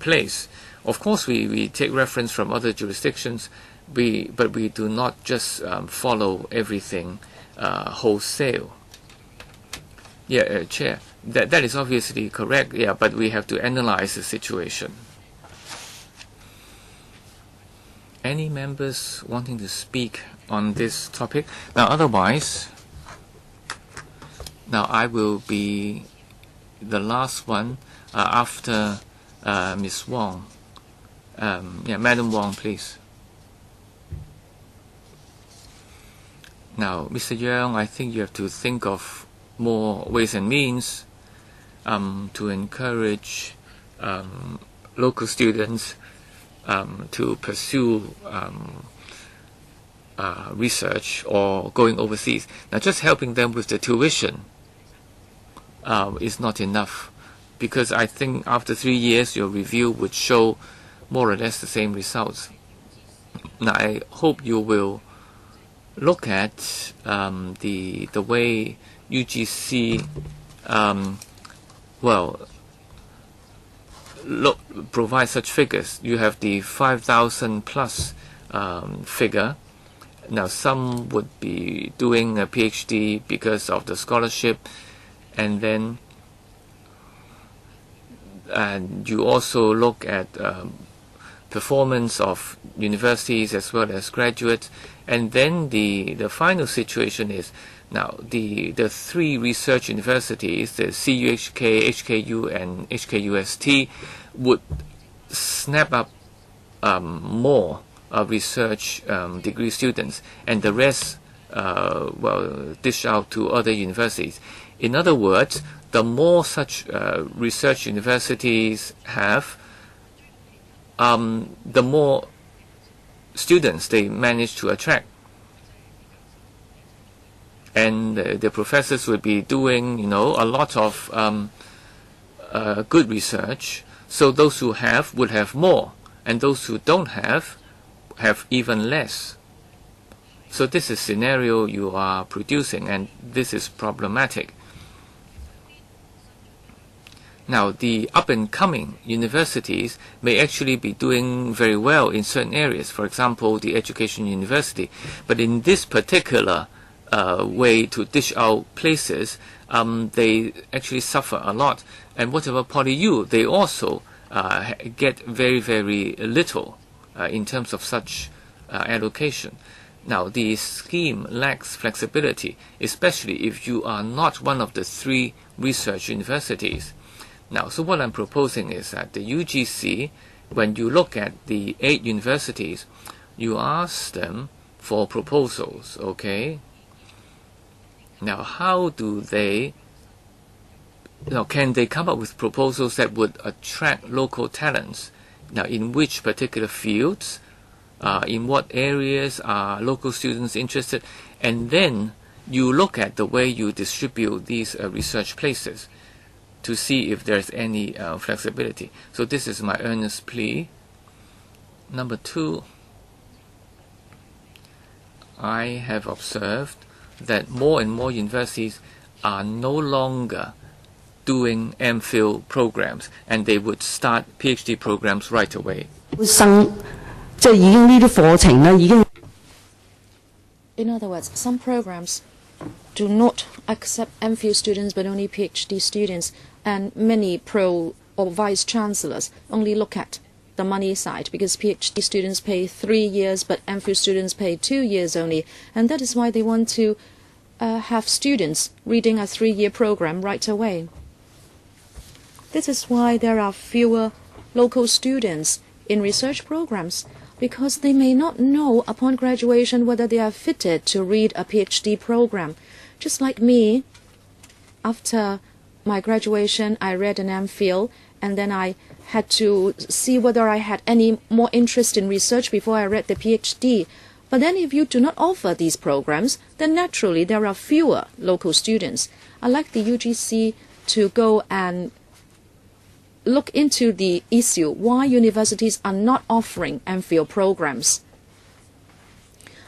place. Of course, we take reference from other jurisdictions, but we do not just follow everything wholesale. Yeah, Chair, that is obviously correct. Yeah, but we have to analyze the situation. Any members wanting to speak on this topic? Now, otherwise, now I will be the last one after Ms. Wong. Yeah, Madam Wong, please. Now, Mr. Young, I think you have to think of more ways and means to encourage local students to pursue research or going overseas. Now, just helping them with the tuition is not enough, because I think after 3 years your review would show more or less the same results. Now, I hope you will look at the way UGC provide such figures. You have the 5,000 plus figure. Now, some would be doing a PhD because of the scholarship, and then you also look at performance of universities as well as graduates, and then the final situation is, now the 3 research universities, the CUHK, HKU and HKUST, would snap up more research degree students, and the rest dish out to other universities. In other words, the more such research universities have, the more students they manage to attract. And the professors will be doing, a lot of good research. So those who would have more and those who don't have even less. So this is scenario you are producing, and this is problematic. Now, the up-and-coming universities may actually be doing very well in certain areas, for example, the Education University. But in this particular way to dish out places, they actually suffer a lot. And whatever PolyU, they also get very, very little in terms of such allocation. Now, the scheme lacks flexibility, especially if you are not one of the 3 research universities. Now, so what I'm proposing is that the UGC, when you look at the 8 universities, you ask them for proposals, okay? Now, how do they, can they come up with proposals that would attract local talents? Now, in which particular fields, in what areas are local students interested? And then you look at the way you distribute these research places to see if there's any flexibility. So this is my earnest plea. Number 2, I have observed that more and more universities are no longer doing MPhil programs, and they would start PhD programs right away. In other words, some programs do not accept MPhil students but only PhD students, and many pro or vice chancellors only look at the money side, because PhD students pay 3 years but MPhil students pay 2 years only, and that is why they want to have students reading a 3-year program right away. This is why there are fewer local students in research programs, because they may not know upon graduation whether they are fitted to read a PhD program. Just like me, after my graduation, I read an MPhil, and then I had to see whether I had any more interest in research before I read the PhD. But then if you do not offer these programs, then naturally there are fewer local students. I'd like the UGC to go and look into the issue why universities are not offering MPhil programs.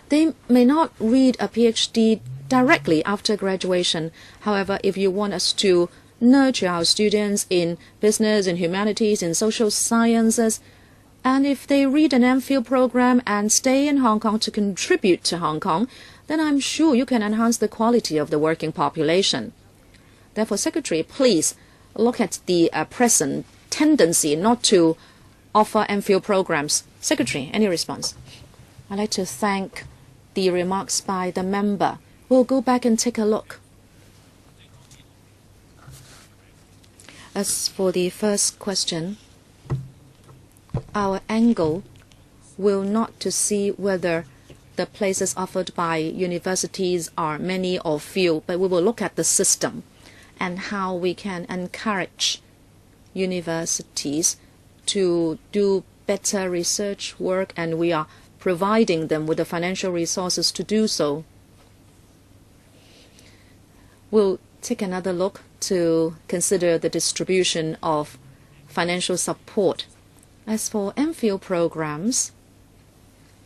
They may not read a PhD directly after graduation. However, if you want us to nurture our students in business and humanities and social sciences, and if they read an MPhil program and stay in Hong Kong to contribute to Hong Kong, then I'm sure you can enhance the quality of the working population. Therefore, Secretary, please look at the present tendency not to offer MPhil programs. Secretary, any response? I'd like to thank the remarks by the member. We'll go back and take a look. As for the first question, our angle will not to see whether the places offered by universities are many or few, but we will look at the system and how we can encourage universities to do better research work, and we are providing them with the financial resources to do so. We'll take another look to consider the distribution of financial support. As for MPhil programs,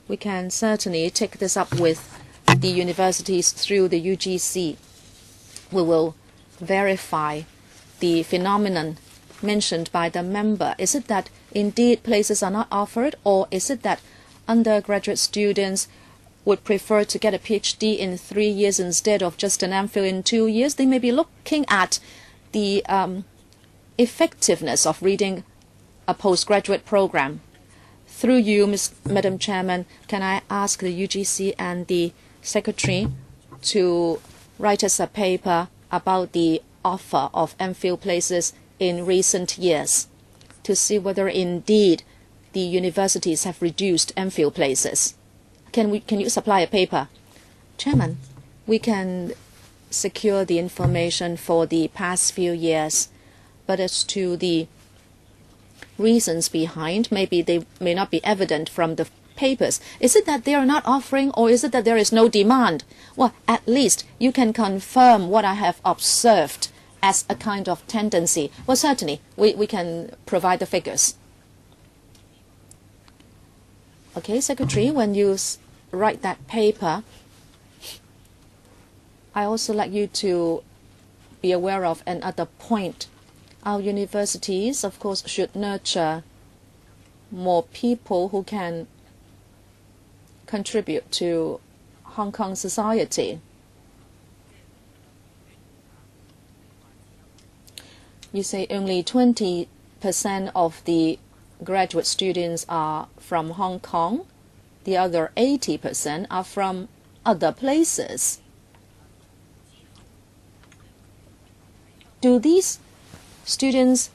we can certainly take this up with the universities through the UGC. We will verify the phenomenon mentioned by the member. Is it that indeed places are not offered, or is it that undergraduate students would prefer to get a PhD in 3 years instead of just an MPhil in 2 years? They may be looking at the effectiveness of reading a postgraduate program. Through you, Madam Chairman, can I ask the UGC and the Secretary to write us a paper about the offer of MPhil places in recent years to see whether indeed the universities have reduced MPhil places? Can you supply a paper? Chairman, we can secure the information for the past few years, but as to the reasons behind, maybe they may not be evident from the papers. Is it that they are not offering, or is it that there is no demand? Well, at least you can confirm what I have observed as a kind of tendency. Well, certainly, we can provide the figures. Okay, Secretary, when you write that paper, I also like you to be aware of another point. Our universities, of course, should nurture more people who can contribute to Hong Kong society. You say only 20% of the graduate students are from Hong Kong. The other 80% are from other places. Do these students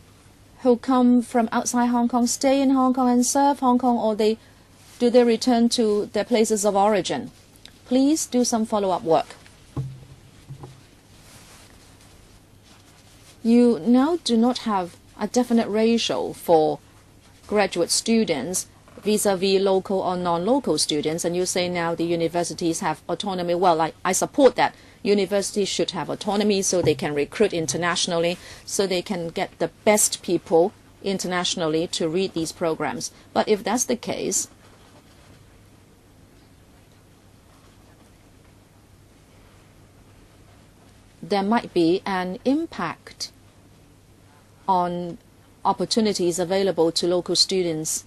who come from outside Hong Kong stay in Hong Kong and serve Hong Kong, or do they return to their places of origin? Please do some follow-up work. You now do not have a definite ratio for graduate students vis-a-vis local or non-local students, and you say now the universities have autonomy. Well, I support that. Universities should have autonomy so they can recruit internationally, so they can get the best people internationally to read these programs. But if that's the case, there might be an impact on opportunities available to local students.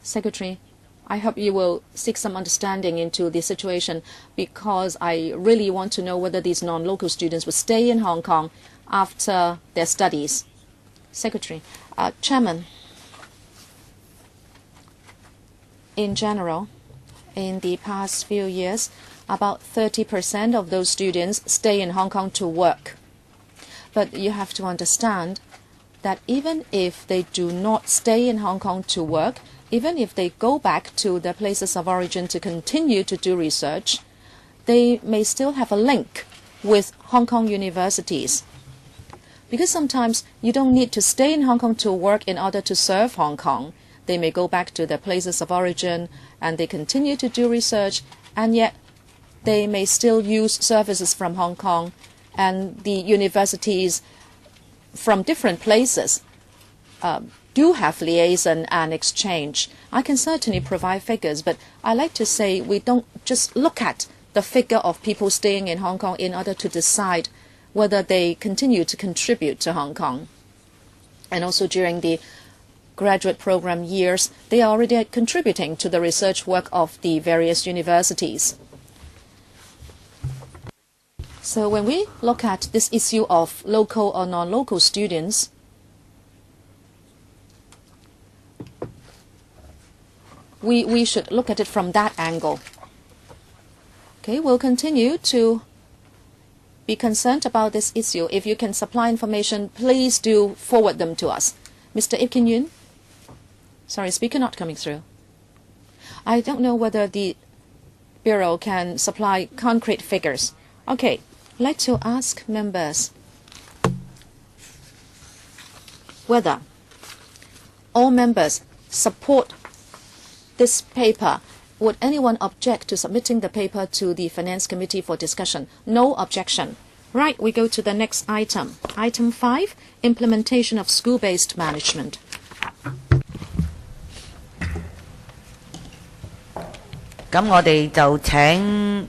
Secretary, I hope you will seek some understanding into the situation, because I really want to know whether these non-local students will stay in Hong Kong after their studies. Secretary, Chairman, in general, in the past few years, about 30% of those students stay in Hong Kong to work. But you have to understand that even if they do not stay in Hong Kong to work, even if they go back to their places of origin to continue to do research, they may still have a link with Hong Kong universities. Because sometimes you don't need to stay in Hong Kong to work in order to serve Hong Kong. They may go back to their places of origin and they continue to do research, and yet they may still use services from Hong Kong, and the universities from different places do have liaison and exchange. I can certainly provide figures, but I like to say we don't just look at the figure of people staying in Hong Kong in order to decide whether they continue to contribute to Hong Kong. And also during the graduate program years, they are already contributing to the research work of the various universities. So when we look at this issue of local or non-local students, we should look at it from that angle. Okay, we'll continue to be concerned about this issue. If you can supply information, please do forward them to us. Mr. IP Kin-yuen? Sorry, speaker not coming through. I don't know whether the Bureau can supply concrete figures. Okay, I'd like to ask members whether all members support this paper. Would anyone object to submitting the paper to the Finance Committee for discussion? No objection. Right, we go to the next item. Item 5, implementation of school-based management.咁我哋就請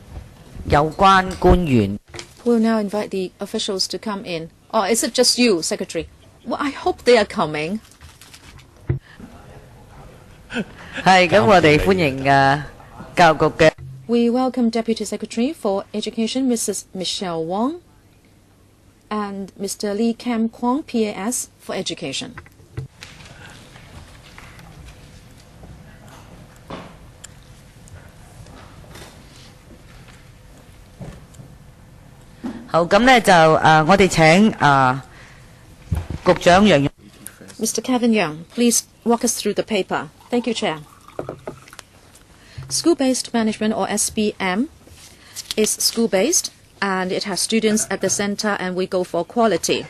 有關官員。 We'll now invite the officials to come in. Or is it just you, Secretary? Well, I hope they are coming. 係咁，我哋歡迎教育局嘅。 We welcome Deputy Secretary for Education, Mrs. Michelle Wong, and Mr. Lee Kam Kwong, PAS, for Education. 好，咁呢就我哋請局長楊。 Mr. Kevin Young, please walk us through the paper. Thank you, Chair. School-based management, or SBM, is school-based, and it has students at the center, and we go for quality.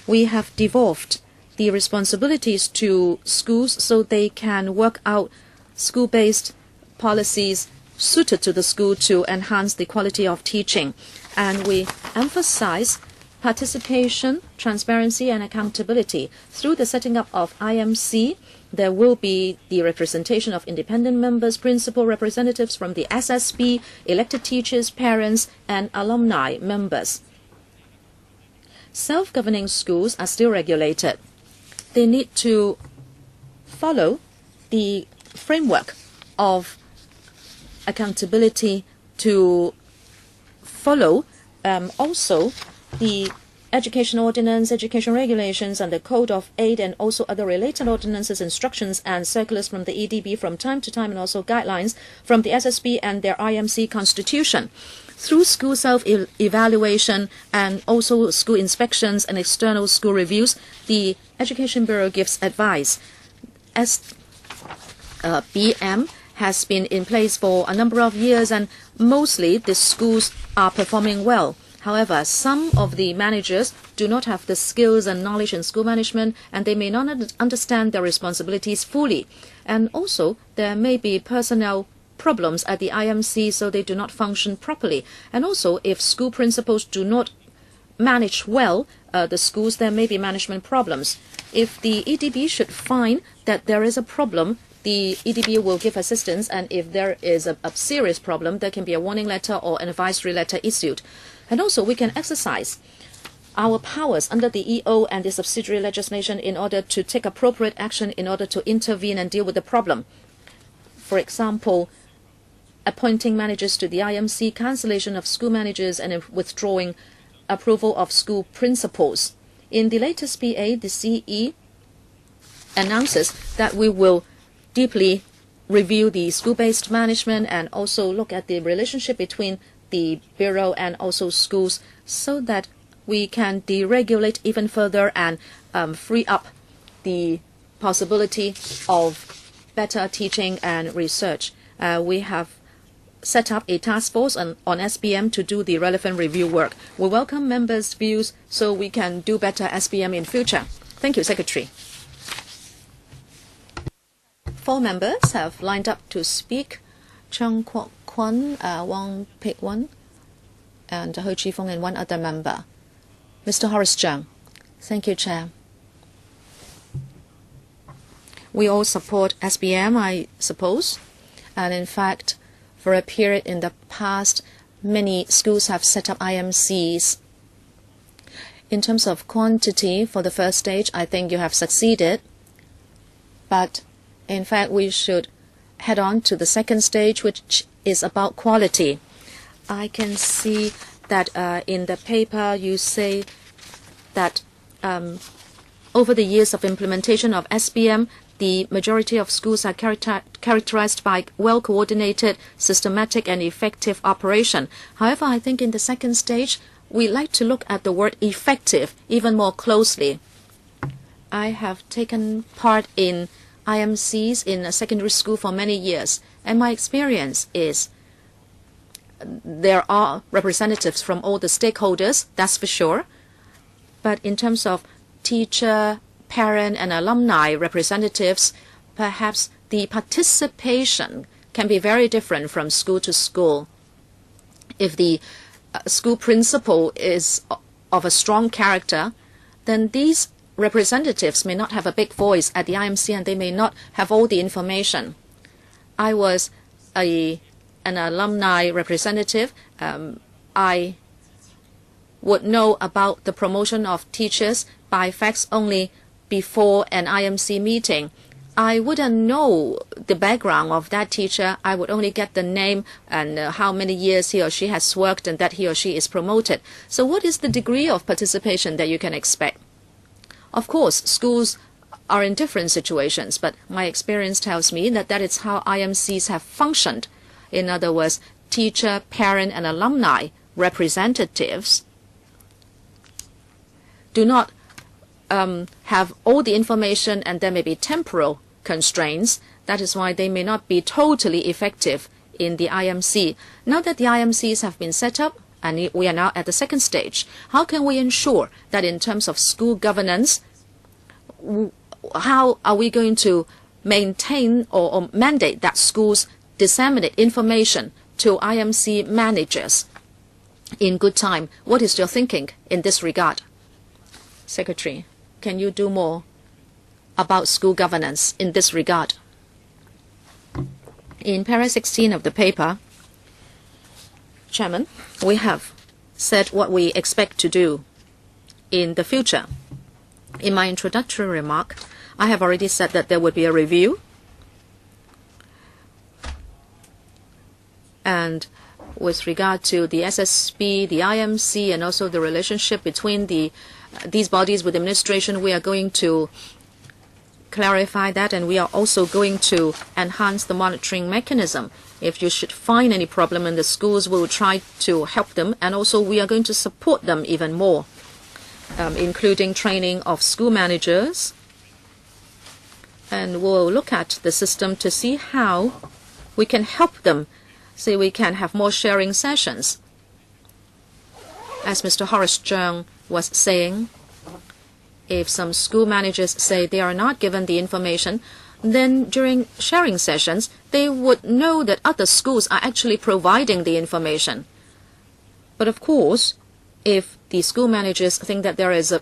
We have devolved the responsibilities to schools so they can work out school-based policies suited to the school to enhance the quality of teaching. And we emphasize participation, transparency, and accountability. Through the setting up of IMC, there will be the representation of independent members, principal representatives from the SSB, elected teachers, parents, and alumni members. Self-governing schools are still regulated. They need to follow the framework of accountability, to follow also the Education Ordinance, Education Regulations, and the Code of Aid, and also other related ordinances, instructions, and circulars from the EDB from time to time, and also guidelines from the SSB and their IMC constitution. Through school self-evaluation and also school inspections and external school reviews, the Education Bureau gives advice. SBM has been in place for a number of years, and mostly the schools are performing well. However, some of the managers do not have the skills and knowledge in school management, and they may not understand their responsibilities fully. And also, there may be personnel problems at the IMC, so they do not function properly. And also, if school principals do not manage well the schools, there may be management problems. If the EDB should find that there is a problem, the EDB will give assistance, and if there is a serious problem, there can be a warning letter or an advisory letter issued. And also, we can exercise our powers under the EO and the subsidiary legislation in order to take appropriate action in order to intervene and deal with the problem. For example, appointing managers to the IMC, cancellation of school managers, and withdrawing approval of school principals. In the latest PA, the CE announces that we will deeply review the school-based management and also look at the relationship between the Bureau and also schools, so that we can deregulate even further and free up the possibility of better teaching and research. We have set up a task force on SBM to do the relevant review work. We welcome members' views so we can do better SBM in future. Thank you, Secretary. 4 members have lined up to speak. Chung Kwok-kwon, Wong Pik-won, and Ho Chi-fung, and 1 other member. Mr. Horace Chung. Thank you, Chair. We all support SBM, I suppose. And in fact, for a period in the past, many schools have set up IMCs. In terms of quantity, for the first stage, I think you have succeeded. But in fact, we should head on to the second stage, which is about quality. I can see that in the paper you say that over the years of implementation of SBM, the majority of schools are characterized by well-coordinated, systematic, and effective operation. However, I think in the second stage, we like to look at the word effective even more closely. I have taken part in IMCs in a secondary school for many years, and my experience is there are representatives from all the stakeholders, that's for sure. But in terms of teacher, parent, and alumni representatives, perhaps the participation can be very different from school to school. If the school principal is of a strong character, then these representatives may not have a big voice at the IMC, and they may not have all the information. I was an alumni representative. I would know about the promotion of teachers by fax only before an IMC meeting. I wouldn't know the background of that teacher. I would only get the name and how many years he or she has worked and that he or she is promoted. So what is the degree of participation that you can expect? Of course, schools are in different situations, but my experience tells me that that is how IMCs have functioned. In other words, teacher, parent, and alumni representatives do not have all the information, and there may be temporal constraints. That is why they may not be totally effective in the IMC. Now that the IMCs have been set up, and we are now at the second stage, how can we ensure that in terms of school governance, how are we going to maintain or mandate that schools disseminate information to IMC managers? in good time. What is your thinking in this regard? Secretary, can you do more about school governance in this regard? In para 16 of the paper, Chairman, we have said what we expect to do in the future. In my introductory remark, I have already said that there would be a review, and with regard to the SSB, the IMC, and also the relationship between these bodies with administration, we are going to clarify that, and we are also going to enhance the monitoring mechanism. If you should find any problem in the schools, we will try to help them, and also we are going to support them even more, including training of school managers, and we'll look at the system to see how we can help them, so we can have more sharing sessions. As Mr. Horace Chung was saying, if some school managers say they are not given the information, then during sharing sessions, they would know that other schools are actually providing the information. But of course, if the school managers think that there is a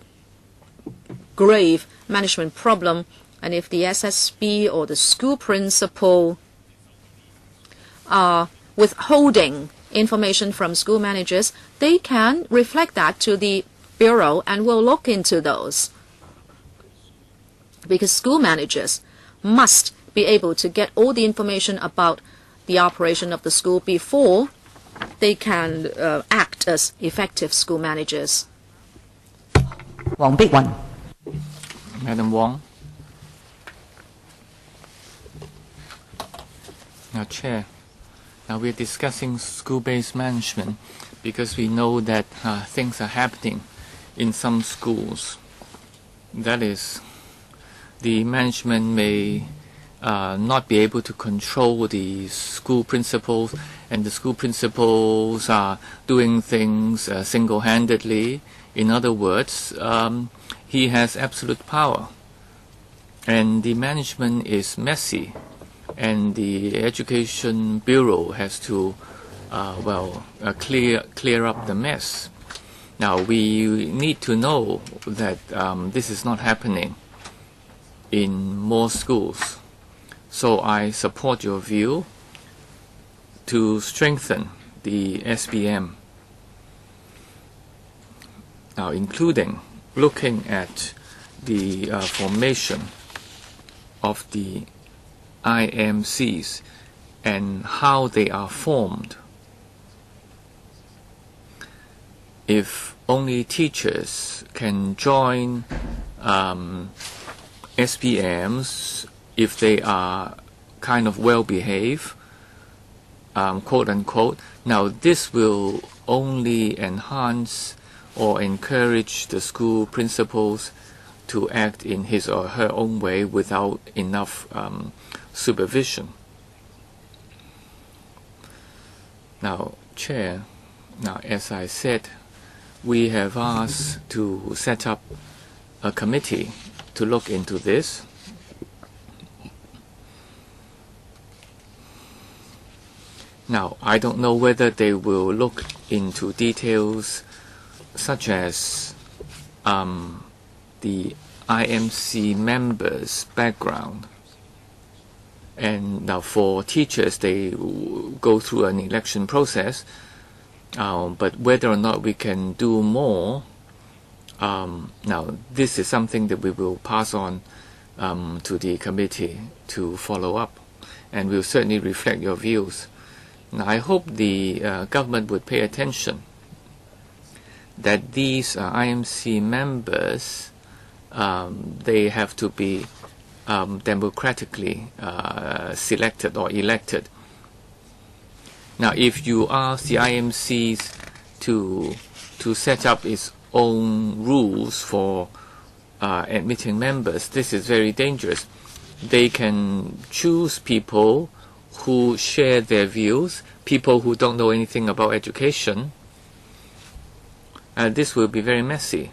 grave management problem, and if the SSB or the school principal are withholding information from school managers, they can reflect that to the Bureau and will look into those. Because school managers must be able to get all the information about the operation of the school before they can act as effective school managers. Wang Big-wen. Madam Wong. Now, Chair, now we're discussing school-based management because we know that things are happening in some schools. That is, the management may not be able to control the school principals, and the school principals are doing things single-handedly. In other words, he has absolute power, and the management is messy, and the Education Bureau has to clear up the mess. Now, we need to know that this is not happening in more schools. So I support your view to strengthen the SBM. Now, including looking at the formation of the IMCs and how they are formed. If only teachers can join SPMs if they are kind of well-behaved, quote unquote. Now this will only enhance or encourage the school principals to act in his or her own way without enough supervision. Now, Chair, now as I said, we have asked to set up a committee to look into this. Now, I don't know whether they will look into details such as the IMC members' background. And now for teachers, they go through an election process. But whether or not we can do more, now this is something that we will pass on to the committee to follow up, and we'll certainly reflect your views. Now, I hope the government would pay attention that these IMC members, they have to be democratically selected or elected. Now, if you ask the IMCs to set up its own rules for admitting members, this is very dangerous. They can choose people who share their views, people who don't know anything about education. This will be very messy.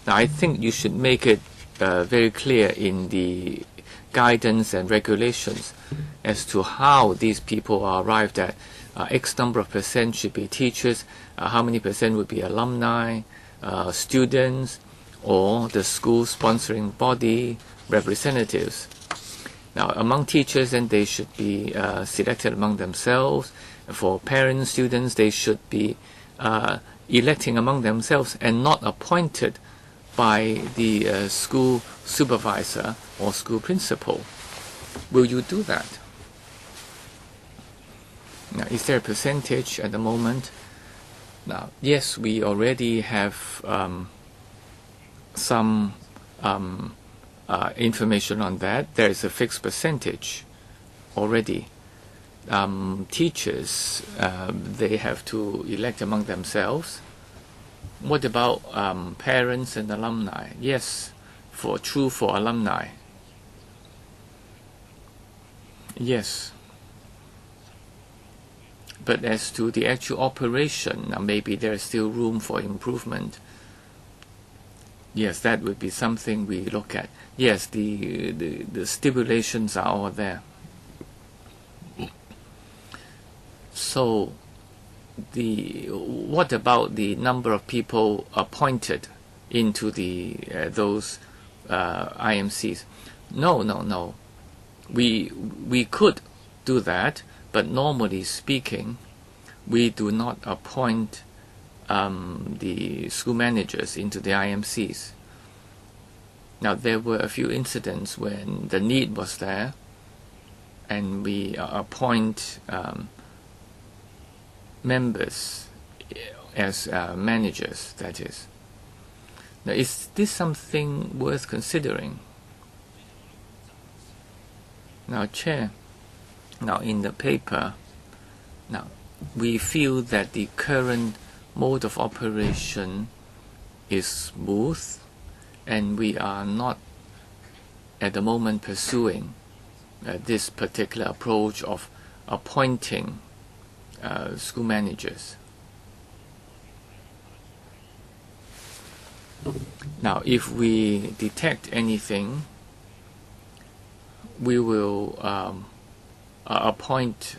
Now, I think you should make it very clear in the guidance and regulations as to how these people are arrived at. X number of percent should be teachers, how many percent would be alumni, students, or the school sponsoring body representatives. Now, among teachers, then they should be selected among themselves. For parents, students, they should be electing among themselves and not appointed by the school supervisor or school principal. Will you do that? Now, is there a percentage at the moment? Now, yes, we already have some information on that. There is a fixed percentage already. Teachers, they have to elect among themselves. What about parents and alumni? Yes, true for alumni. Yes. But as to the actual operation, maybe there is still room for improvement. Yes, that would be something we look at. Yes, the stipulations are all there. So, what about the number of people appointed into those IMCs? No. We could do that, but normally speaking, we do not appoint the school managers into the IMCs. Now, there were a few incidents when the need was there, and we appoint members as managers, that is. Now, is this something worth considering? Now, Chair, now in the paper, now we feel that the current mode of operation is smooth, and we are not at the moment pursuing this particular approach of appointing school managers. Now, if we detect anything, we will appoint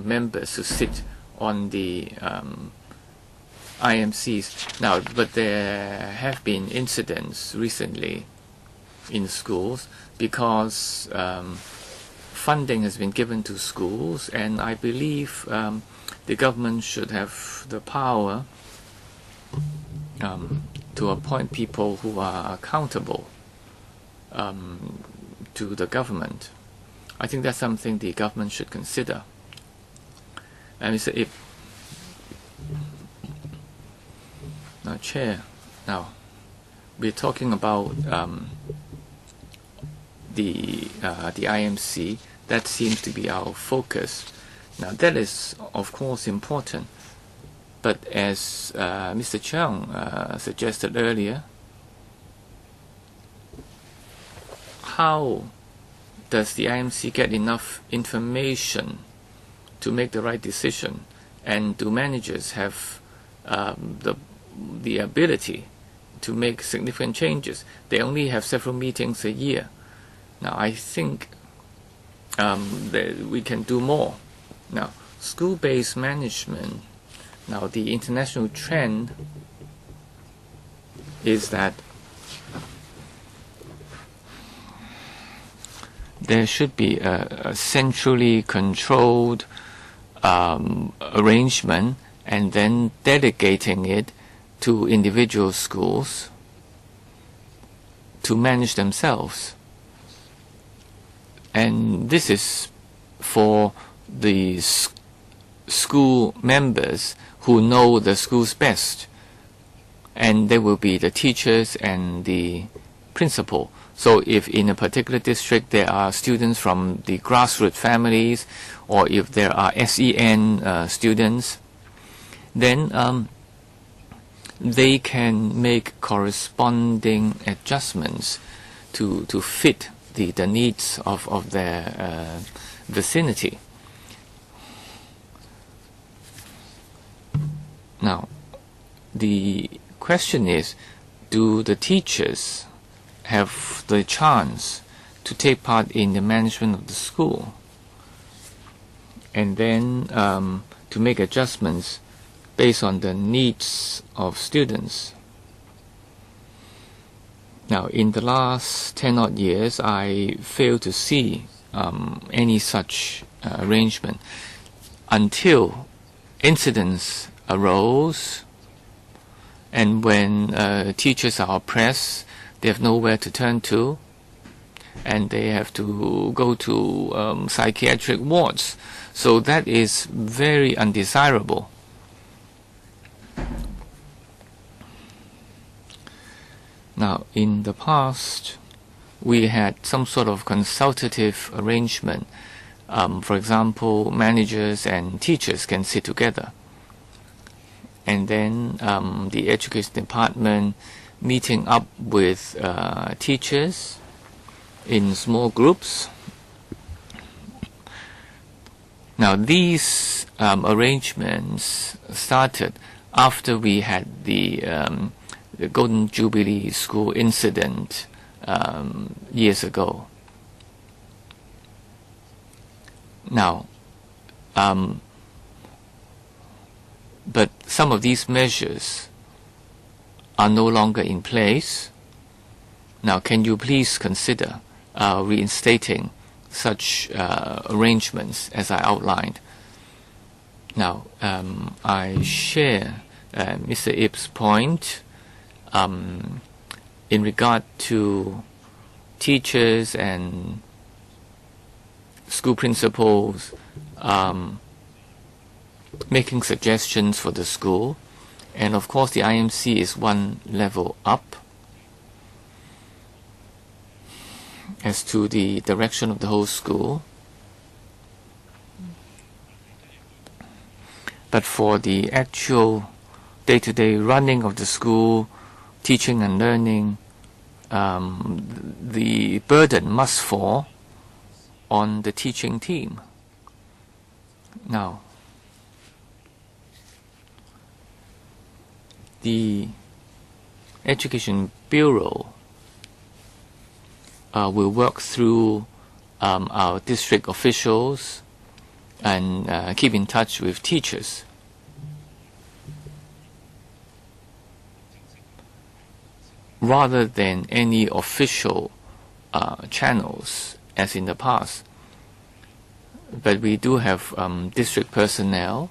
members to sit on the IMCs. Now, but there have been incidents recently in schools because funding has been given to schools, and I believe the government should have the power to appoint people who are accountable to the government. I think that's something the government should consider. And Mr. Ip. Now, Chair, now we're talking about the IMC. That seems to be our focus. Now, that is, of course, important. But as Mr. Chung suggested earlier, how does the IMC get enough information to make the right decision? And do managers have the ability to make significant changes? They only have several meetings a year. Now, I think that we can do more. Now, school-based management, now the international trend is that there should be a centrally controlled arrangement, and then delegating it to individual schools to manage themselves. And this is for the school members who know the schools best, and they will be the teachers and the principal. So if in a particular district there are students from the grassroots families, or if there are SEN students, then they can make corresponding adjustments to fit the needs of their vicinity. Now, the question is, do the teachers have the chance to take part in the management of the school? And then to make adjustments based on the needs of students. Now, in the last 10 odd years, I failed to see any such arrangement until incidents arose, and when teachers are oppressed, they have nowhere to turn to, and they have to go to psychiatric wards. So that is very undesirable. Now, in the past, we had some sort of consultative arrangement. For example, managers and teachers can sit together, and then the education department meeting up with teachers in small groups. Now, these arrangements started after we had the Golden Jubilee School incident years ago. Now, but some of these measures are no longer in place. Now, can you please consider reinstating such arrangements as I outlined? Now, I share Mr. Ip's point in regard to teachers and school principals making suggestions for the school, and of course the IMC is one level up as to the direction of the whole school. But for the actual day-to-day running of the school, teaching and learning, the burden must fall on the teaching team. Now, the Education Bureau will work through our district officials and keep in touch with teachers. Rather than any official channels as in the past. But we do have district personnel,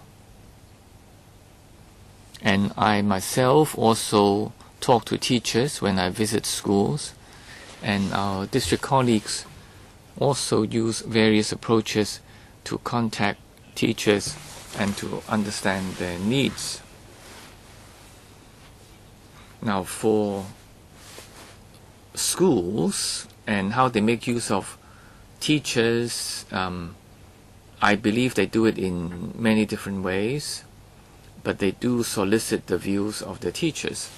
and I myself also talk to teachers when I visit schools, and our district colleagues also use various approaches to contact teachers and to understand their needs. Now, for schools and how they make use of teachers, I believe they do it in many different ways, but they do solicit the views of the teachers.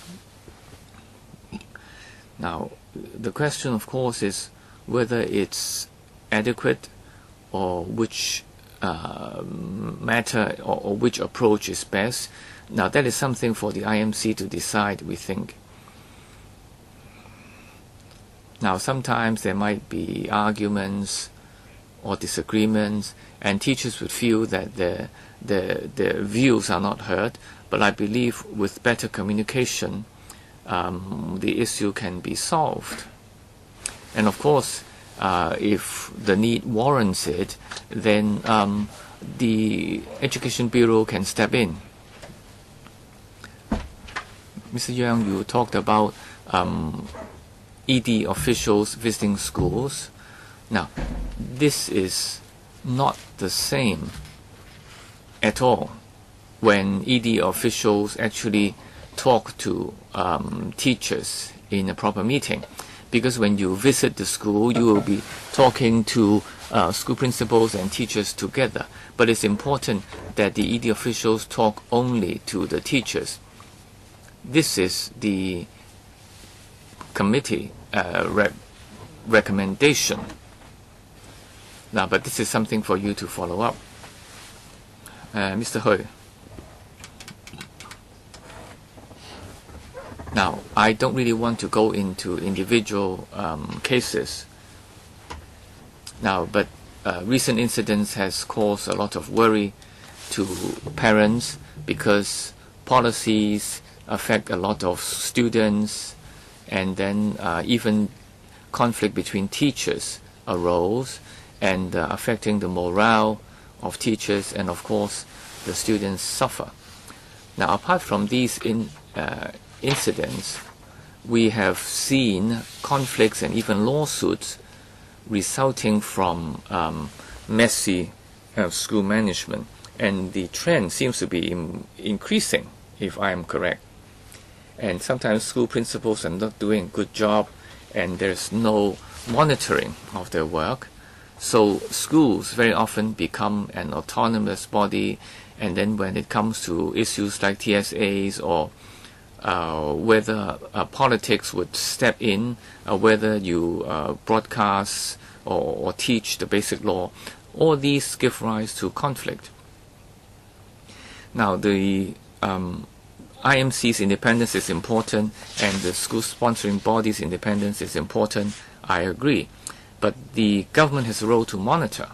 Now, the question, of course, is whether it's adequate or which matter or which approach is best. Now, that is something for the IMC to decide, we think. Now, sometimes there might be arguments or disagreements, and teachers would feel that their views are not heard. But I believe with better communication, the issue can be solved. And of course, if the need warrants it, then the Education Bureau can step in. Mr. Yang, you talked about ED officials visiting schools. Now, this is not the same at all when ED officials actually talk to teachers in a proper meeting. Because when you visit the school, you will be talking to school principals and teachers together. But it's important that the ED officials talk only to the teachers. This is the committee recommendation. Now, but this is something for you to follow up. Mr. Hui. Now, I don't really want to go into individual cases. Now, but recent incidents has caused a lot of worry to parents because policies affect a lot of students, and then even conflict between teachers arose, and affecting the morale of teachers, and of course the students suffer. Now, apart from these incidents, we have seen conflicts and even lawsuits resulting from messy school management, and the trend seems to be increasing, if I am correct. And sometimes school principals are not doing a good job, and there's no monitoring of their work. So schools very often become an autonomous body, and then when it comes to issues like TSAs or whether politics would step in, whether you broadcast or teach the basic law, all these give rise to conflict. Now, the IMC's independence is important, and the school sponsoring body's independence is important. I agree. But the government has a role to monitor.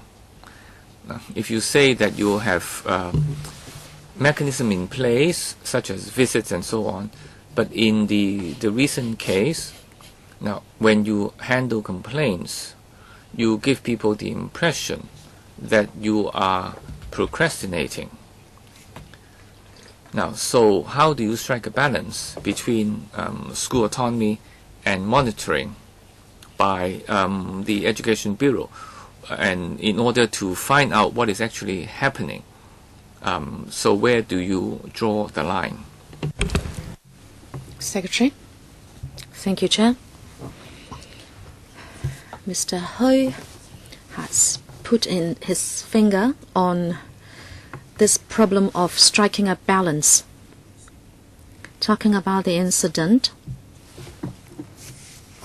Now, if you say that you have mechanism in place, such as visits and so on, but in the recent case, now when you handle complaints, you give people the impression that you are procrastinating. Now, so how do you strike a balance between school autonomy and monitoring by the Education Bureau, and in order to find out what is actually happening? So where do you draw the line? Secretary. Thank you, Chair. Mr. Hui has put in his finger on this problem of striking a balance. Talking about the incident,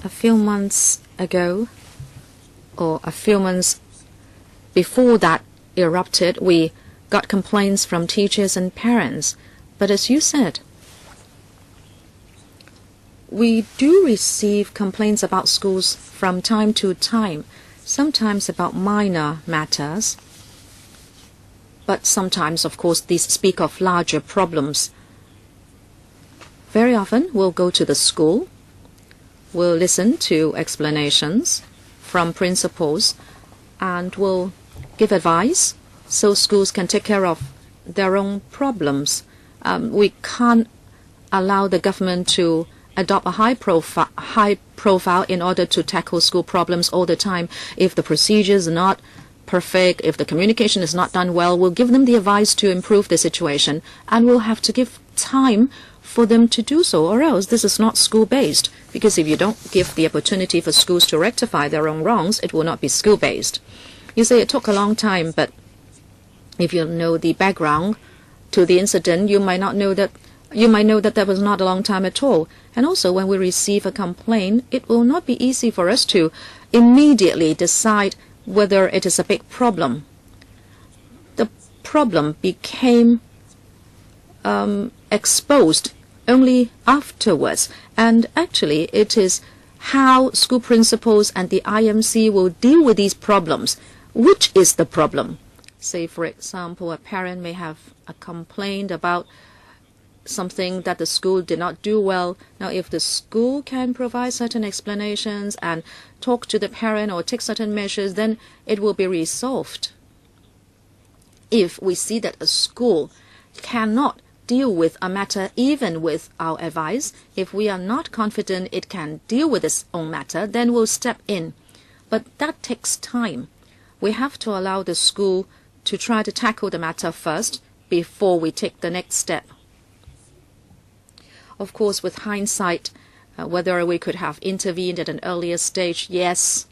a few months ago, or a few months before that erupted, we got complaints from teachers and parents. But as you said, we do receive complaints about schools from time to time, sometimes about minor matters. But sometimes, of course, these speak of larger problems. Very often, we'll go to the school, we'll listen to explanations from principals, and we'll give advice so schools can take care of their own problems. We can't allow the government to adopt a high profile in order to tackle school problems all the time. If the procedures are not perfect, if the communication is not done well, we'll give them the advice to improve the situation, and we'll have to give time for them to do so, or else this is not school-based. Because if you don't give the opportunity for schools to rectify their own wrongs, it will not be school-based. You say it took a long time, but if you know the background to the incident, you might know that was not a long time at all. And also, when we receive a complaint, it will not be easy for us to immediately decide whether it is a big problem. The problem became exposed only afterwards, and actually it is how school principals and the IMC will deal with these problems. Which is the problem? Say, for example, a parent may have a complaint about something that the school did not do well. Now, if the school can provide certain explanations and talk to the parent or take certain measures, then it will be resolved. If we see that a school cannot deal with a matter even with our advice, if we are not confident it can deal with its own matter, then we'll step in. But that takes time. We have to allow the school to try to tackle the matter first before we take the next step. Of course, with hindsight, whether we could have intervened at an earlier stage, yes,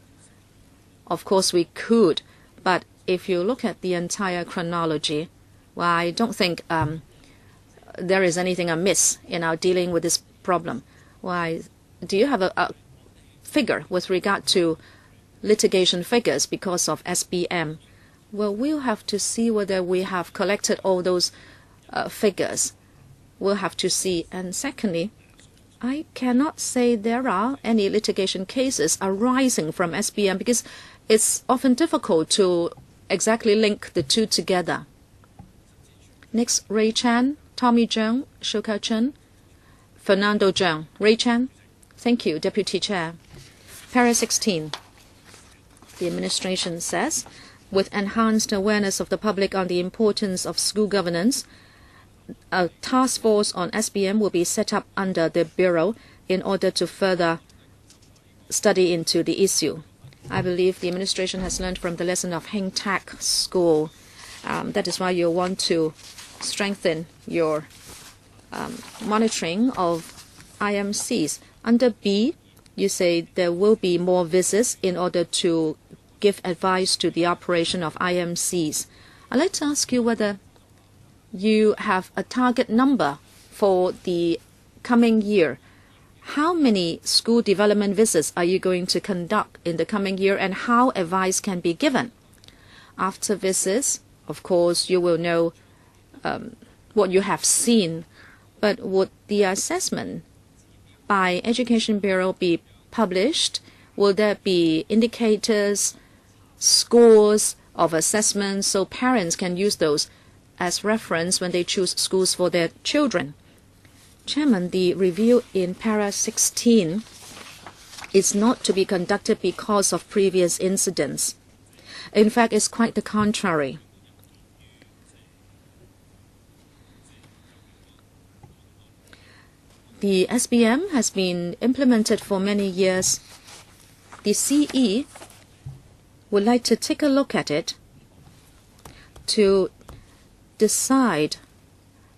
of course we could. But if you look at the entire chronology, well, I don't think there is anything amiss in our dealing with this problem. Why, do you have a figure with regard to litigation figures because of SBM? Well, we'll have to see whether we have collected all those figures. We'll have to see. And secondly, I cannot say there are any litigation cases arising from SBM because it's often difficult to exactly link the two together. Next, Ray Chan, Tommy Zhang, Shu Ka-chun, Fernando Zhang. Ray Chan. Thank you, Deputy Chair. Para 16. The administration says, with enhanced awareness of the public on the importance of school governance, a task force on SBM will be set up under the Bureau in order to further study into the issue. I believe the administration has learned from the lesson of Heng Tak School. That is why you want to strengthen your monitoring of IMCs. Under B, you say there will be more visits in order to give advice to the operation of IMCs. I'd like to ask you whether you have a target number for the coming year. How many school development visits are you going to conduct in the coming year, and how advice can be given? After visits, of course, you will know what you have seen, but would the assessment by Education Bureau be published? Will there be indicators, scores of assessment, so parents can use those as reference when they choose schools for their children? Chairman, the review in Para 16 is not to be conducted because of previous incidents. In fact, it's quite the contrary. The SBM has been implemented for many years. The CE would like to take a look at it to decide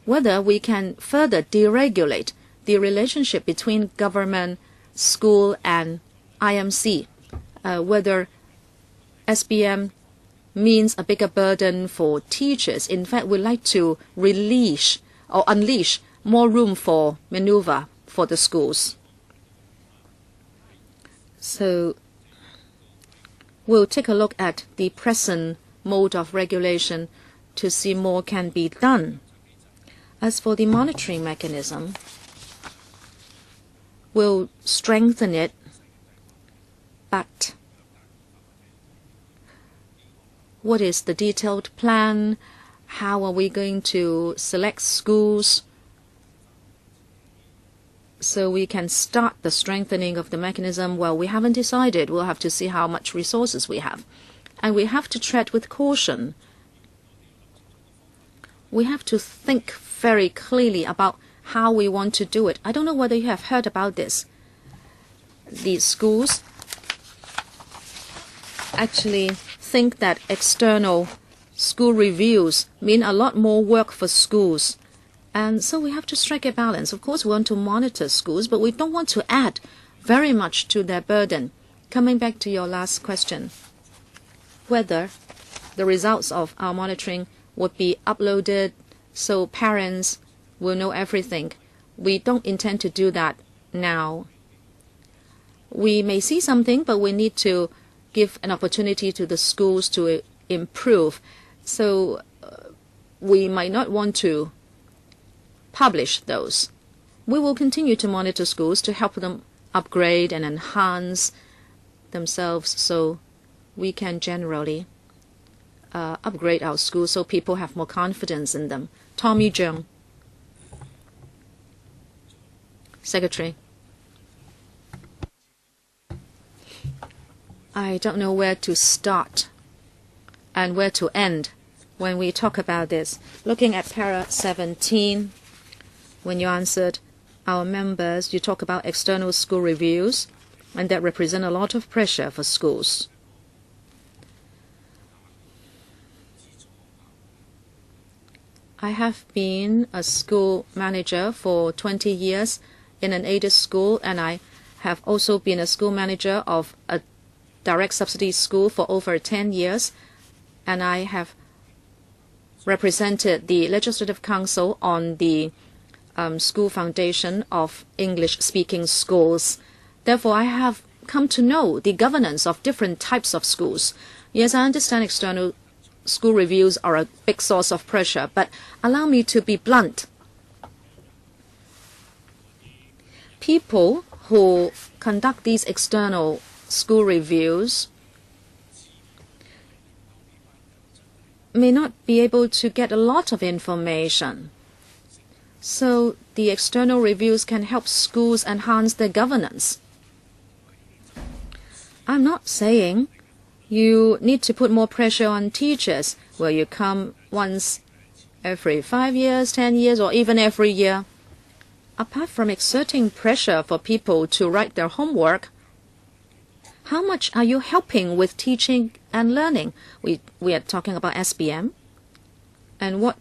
whether we can further deregulate the relationship between government, school, and IMC, whether SBM means a bigger burden for teachers. In fact, we'd like to unleash more room for maneuver for the schools. So we'll take a look at the present mode of regulation to see more can be done. As for the monitoring mechanism, we'll strengthen it, but what is the detailed plan? How are we going to select schools so we can start the strengthening of the mechanism? Well, we haven't decided. We'll have to see how much resources we have. And we have to tread with caution. We have to think very clearly about how we want to do it. I don't know whether you have heard about this. The schools actually think that external school reviews mean a lot more work for schools. And so we have to strike a balance. Of course, we want to monitor schools, but we don't want to add very much to their burden. Coming back to your last question, whether the results of our monitoring would be uploaded so parents will know everything. We don't intend to do that now. We may see something, but we need to give an opportunity to the schools to improve. So we might not want to publish those. We will continue to monitor schools to help them upgrade and enhance themselves so we can generally upgrade our schools so people have more confidence in them. Tommy Zhang, Secretary. I don't know where to start and where to end when we talk about this. Looking at Para 17, when you answered our members, you talk about external school reviews, and that represent a lot of pressure for schools. I have been a school manager for 20 years in an aided school, and I have also been a school manager of a direct subsidy school for over 10 years, and I have represented the Legislative Council on the School Foundation of English-speaking schools. Therefore, I have come to know the governance of different types of schools. Yes, I understand external school reviews are a big source of pressure, but allow me to be blunt. People who conduct these external school reviews may not be able to get a lot of information. So the external reviews can help schools enhance their governance. I'm not saying you need to put more pressure on teachers where you come once every 5 years, 10 years, or even every year. Apart from exerting pressure for people to write their homework, how much are you helping with teaching and learning? We are talking about SBM. And what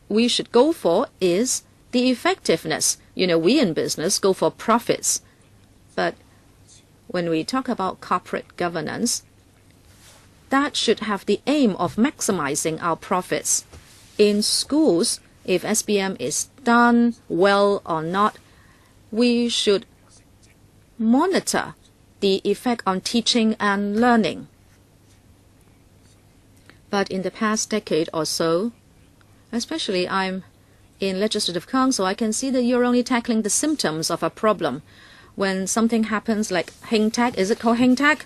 we should go for is the effectiveness. You know, we in business go for profits. But when we talk about corporate governance, that should have the aim of maximizing our profits. In schools, if SBM is done well or not, we should monitor the effect on teaching and learning. But in the past decade or so, especially I'm in Legislative Council, I can see that you're only tackling the symptoms of a problem. When something happens like hang tag, is it called hang tag?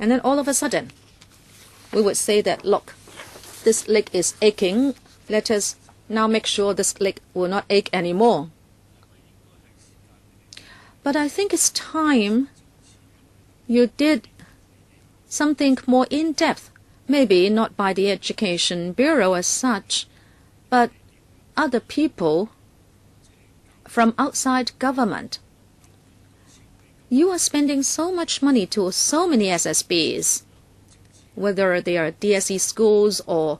And then all of a sudden, we would say that, look, this leg is aching. Let us now make sure this leg will not ache anymore. But I think it's time you did something more in-depth, maybe not by the Education Bureau as such, but other people from outside government. You are spending so much money to so many SSBs, whether they are DSE schools or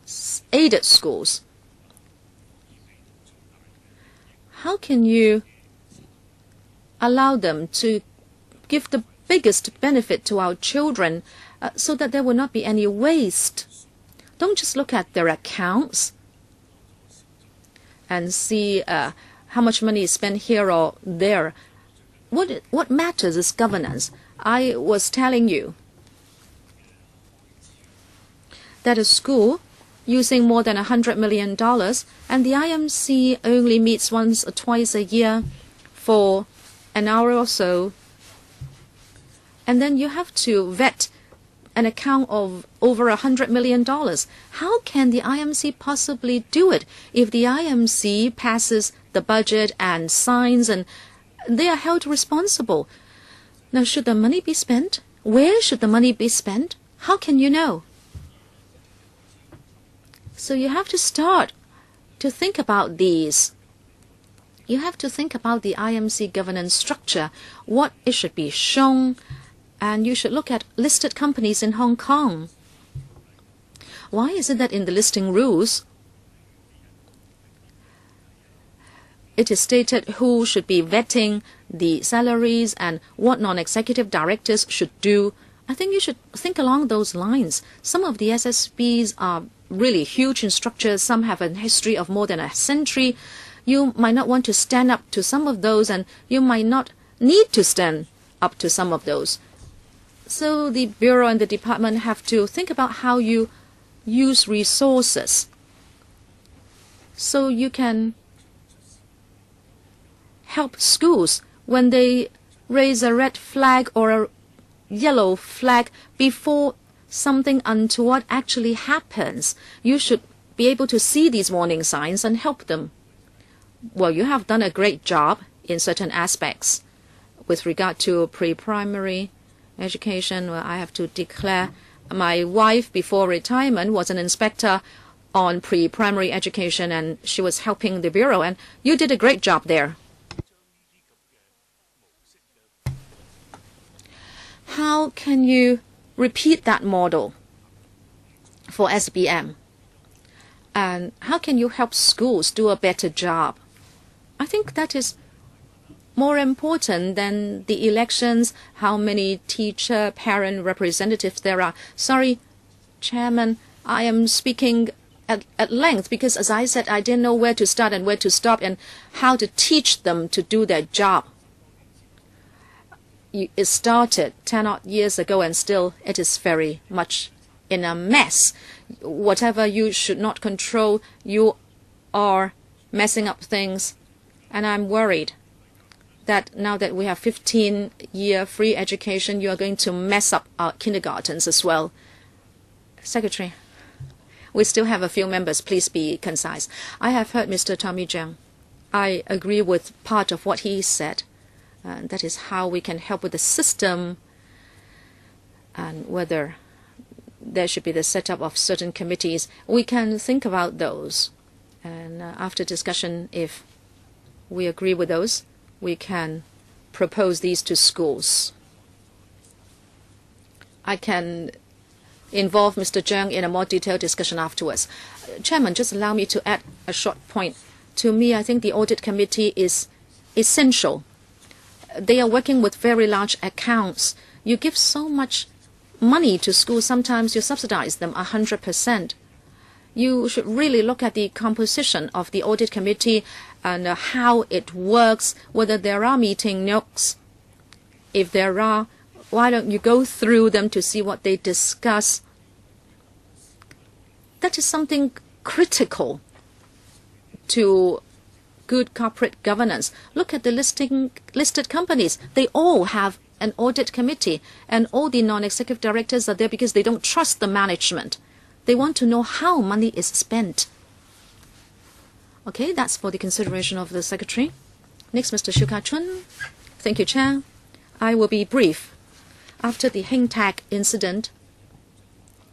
aided schools. How can you allow them to give the biggest benefit to our children so that there will not be any waste? Don't just look at their accounts and see how much money is spent here or there. What matters is governance. I was telling you that a school using more than $100 million and the IMC only meets once or twice a year for an hour or so, and then you have to vet an account of over $100 million. How can the IMC possibly do it if the IMC passes the budget and signs and they are held responsible? Now, should the money be spent? Where should the money be spent? How can you know? So you have to start to think about these. You have to think about the IMC governance structure, what it should be shown, and you should look at listed companies in Hong Kong. Why is it that in the listing rules, it is stated who should be vetting the salaries and what non-executive directors should do? I think you should think along those lines. Some of the SSBs are really huge in structure. Some have a history of more than a century. You might not want to stand up to some of those, and you might not need to stand up to some of those. So the Bureau and the department have to think about how you use resources so you can help schools when they raise a red flag or a yellow flag before something untoward actually happens. You should be able to see these warning signs and help them. Well, you have done a great job in certain aspects. With regard to pre-primary education, well, I have to declare my wife before retirement was an inspector on pre-primary education, and she was helping the Bureau, and you did a great job there. How can you repeat that model for SBM? And how can you help schools do a better job? I think that is more important than the elections, how many teacher, parent representatives there are. Sorry, Chairman, I am speaking at length because, as I said, I didn't know where to start and where to stop and how to teach them to do their job. It started 10 odd years ago and still it is very much in a mess. Whatever you should not control, you are messing up things. And I'm worried that now that we have 15-year free education, you are going to mess up our kindergartens as well. Secretary, We still have a few members. Please be concise. I have heard Mr. Tommy Zhang. I agree with part of what he said. That is how we can help with the system and whether there should be the setup of certain committees. We can think about those. And after discussion, if we agree with those, we can propose these to schools. I can involve Mr. Zhang in a more detailed discussion afterwards. Chairman, just allow me to add a short point. To me, I think the audit committee is essential. They are working with very large accounts. You give so much money to schools, sometimes you subsidize them 100%. You should really look at the composition of the audit committee and how it works, whether there are meeting notes. If there are, why don't you go through them to see what they discuss? That is something critical to good corporate governance. Look at the listed companies. They all have an audit committee, and all the non-executive directors are there because they don't trust the management. They want to know how money is spent. Okay, that's for the consideration of the Secretary. Next, Mr. Ka-chun. Thank you, Chair. I will be brief. After the Hing Tak incident,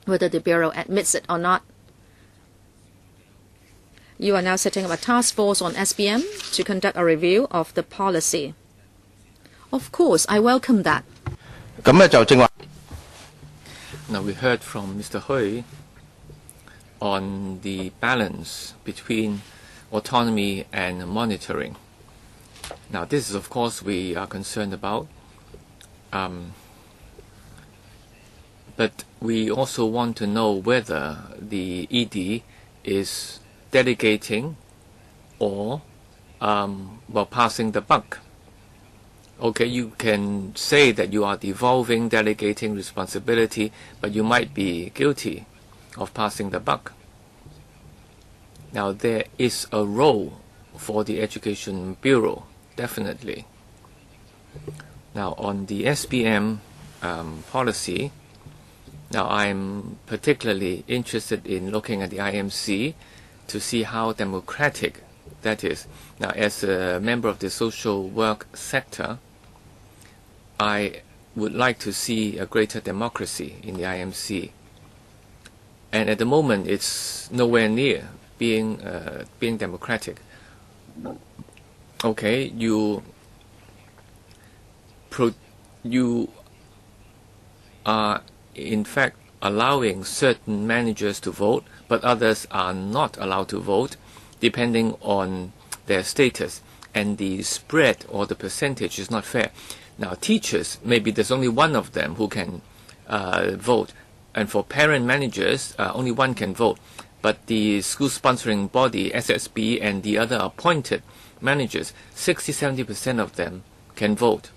whether the Bureau admits it or not, you are now setting up a task force on SBM to conduct a review of the policy. Of course, I welcome that. Now we heard from Mr. Hui on the balance between autonomy and monitoring. Now this is of course we are concerned about, but we also want to know whether the ED is delegating or passing the buck. Okay, you can say that you are devolving, delegating responsibility, but you might be guilty of passing the buck. Now there is a role for the Education Bureau, definitely. Now on the SBM policy, now I'm particularly interested in looking at the IMC to see how democratic that is. Now as a member of the social work sector, I would like to see a greater democracy in the IMC. And at the moment it's nowhere near being democratic. Okay, you are in fact allowing certain managers to vote, but others are not allowed to vote depending on their status, and the spread or the percentage is not fair. Now teachers, maybe there's only one of them who can vote, and for parent managers only one can vote, but the school sponsoring body, SSB, and the other appointed managers, 60–70% of them can vote.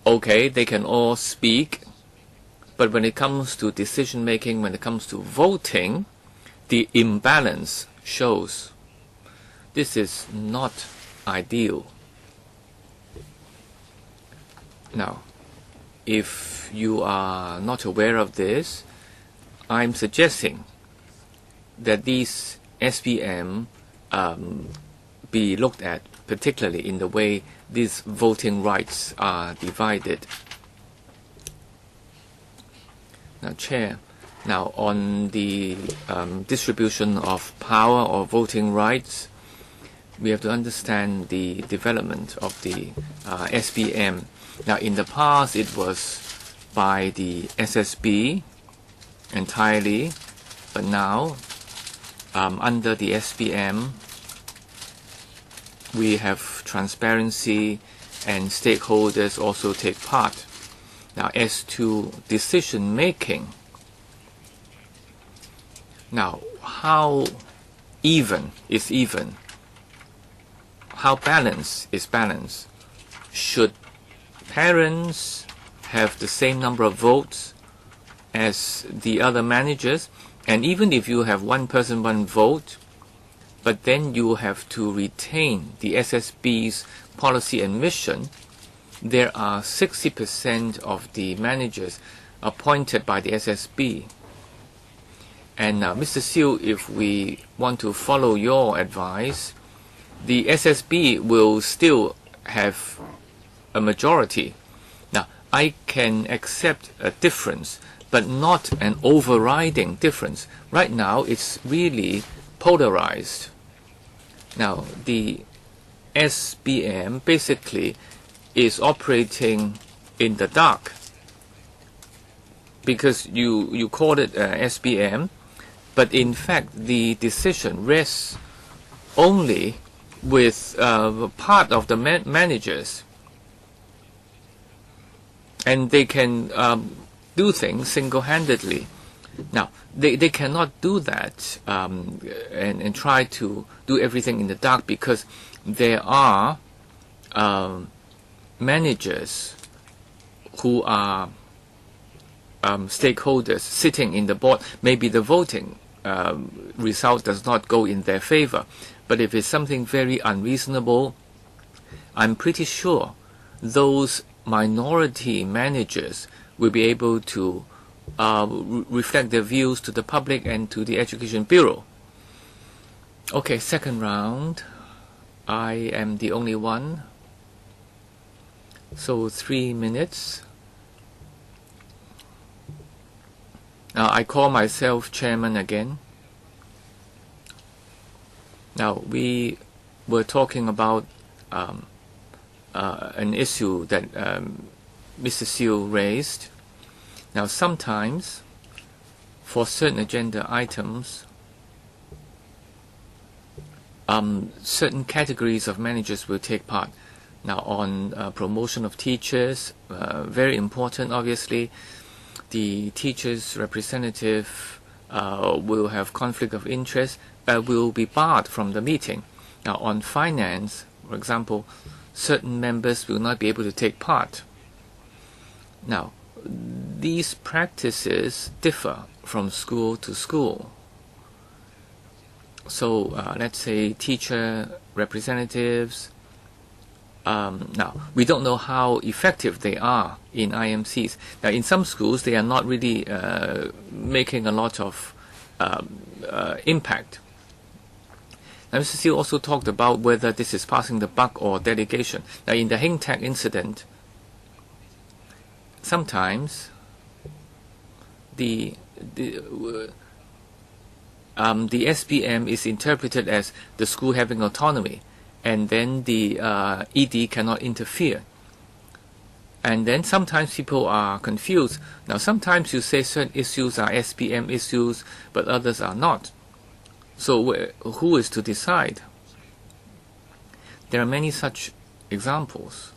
Okay, they can all speak, but when it comes to decision making, when it comes to voting, the imbalance shows. This is not ideal. Now, if you are not aware of this, I'm suggesting that these SPM be looked at, particularly in the way these voting rights are divided. Now, Chair, now on the distribution of power or voting rights, we have to understand the development of the SPM. Now, in the past, it was by the SSB entirely, but now, under the SPM, we have transparency and stakeholders also take part. Now, as to decision making, now, how even is even? How balanced is balanced? Should parents have the same number of votes as the other managers? And even if you have one person, one vote, but then you have to retain the SSB's policy and mission, there are 60% of the managers appointed by the SSB. And Mr. Siu, if we want to follow your advice, the SSB will still have a majority. Now, I can accept a difference, but not an overriding difference. Right now, it's really polarized. Now, the SBM basically is operating in the dark because you call it SBM, but in fact the decision rests only with part of the managers, and they can do things single-handedly. Now, they cannot do that and try to do everything in the dark, because there are managers who are stakeholders sitting in the board. Maybe the voting result does not go in their favor, but if it's something very unreasonable, I'm pretty sure those minority managers will be able to reflect their views to the public and to the Education Bureau. Okay, second round. I am the only one. So 3 minutes. I call myself chairman again. Now, we were talking about an issue that Mr. Siu raised. Now, sometimes, for certain agenda items, certain categories of managers will take part. Now, on promotion of teachers, very important, obviously, the teachers' representative will have conflict of interest, will be barred from the meeting. Now, on finance, for example, certain members will not be able to take part. Now, these practices differ from school to school. So, let's say teacher representatives. Now, we don't know how effective they are in IMCs. Now, in some schools, they are not really making a lot of impact. Now, Mr. Siu also talked about whether this is passing the buck or delegation. Now, in the Hing Tak incident, sometimes the SBM is interpreted as the school having autonomy, and then the ED cannot interfere. And then sometimes people are confused. Now, sometimes you say certain issues are SBM issues, but others are not. So who is to decide? There are many such examples.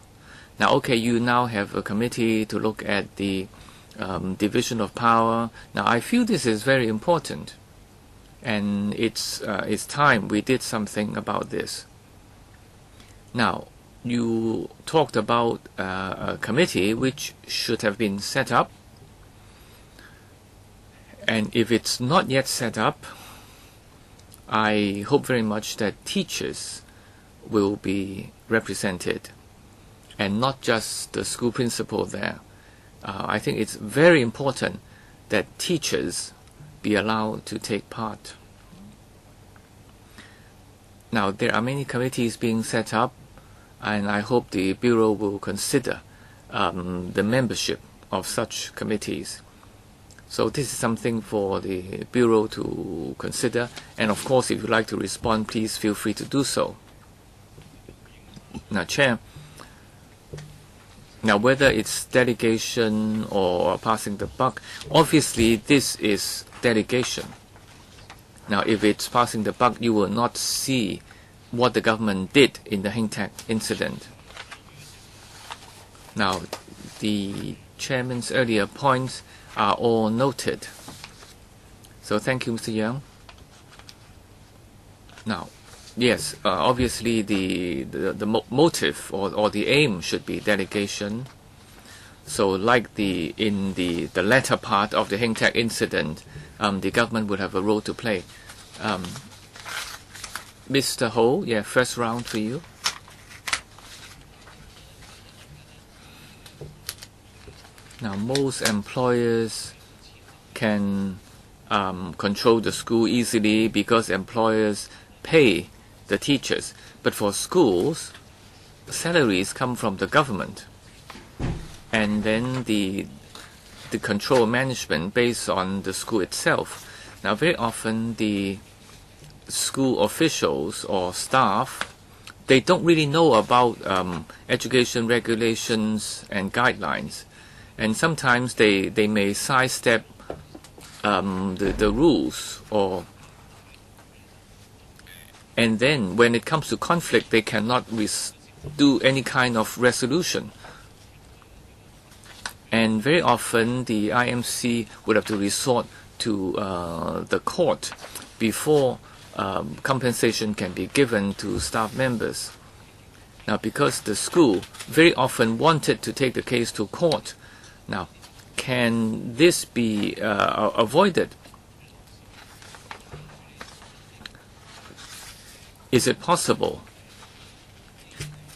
Now, okay, you now have a committee to look at the division of power. Now, I feel this is very important, and it's time we did something about this. Now, you talked about a committee which should have been set up, and if it's not yet set up, I hope very much that teachers will be represented, and not just the school principal there. I think it's very important that teachers be allowed to take part. Now, there are many committees being set up, and I hope the Bureau will consider the membership of such committees. So this is something for the Bureau to consider, and of course, if you'd like to respond, please feel free to do so. Now, Chair, now whether it's delegation or passing the buck, obviously this is delegation. Now, if it's passing the buck, you will not see what the government did in the Hing Tak incident. Now, the Chairman's earlier points are all noted. So thank you, Mr. Yang. Now, yes, obviously the motive or the aim should be delegation. So like in the latter part of the Hing Tak incident, the government would have a role to play. Mr. Ho, yeah, first round for you. Now, most employers can control the school easily because employers pay the teachers. But for schools, salaries come from the government, and then the control management based on the school itself. Now, very often the school officials or staff, they don't really know about education regulations and guidelines, and sometimes they may sidestep the rules, and then when it comes to conflict, they cannot do any kind of resolution. And very often the IMC would have to resort to the court before compensation can be given to staff members. Now, because the school very often wanted to take the case to court, now, can this be avoided? Is it possible?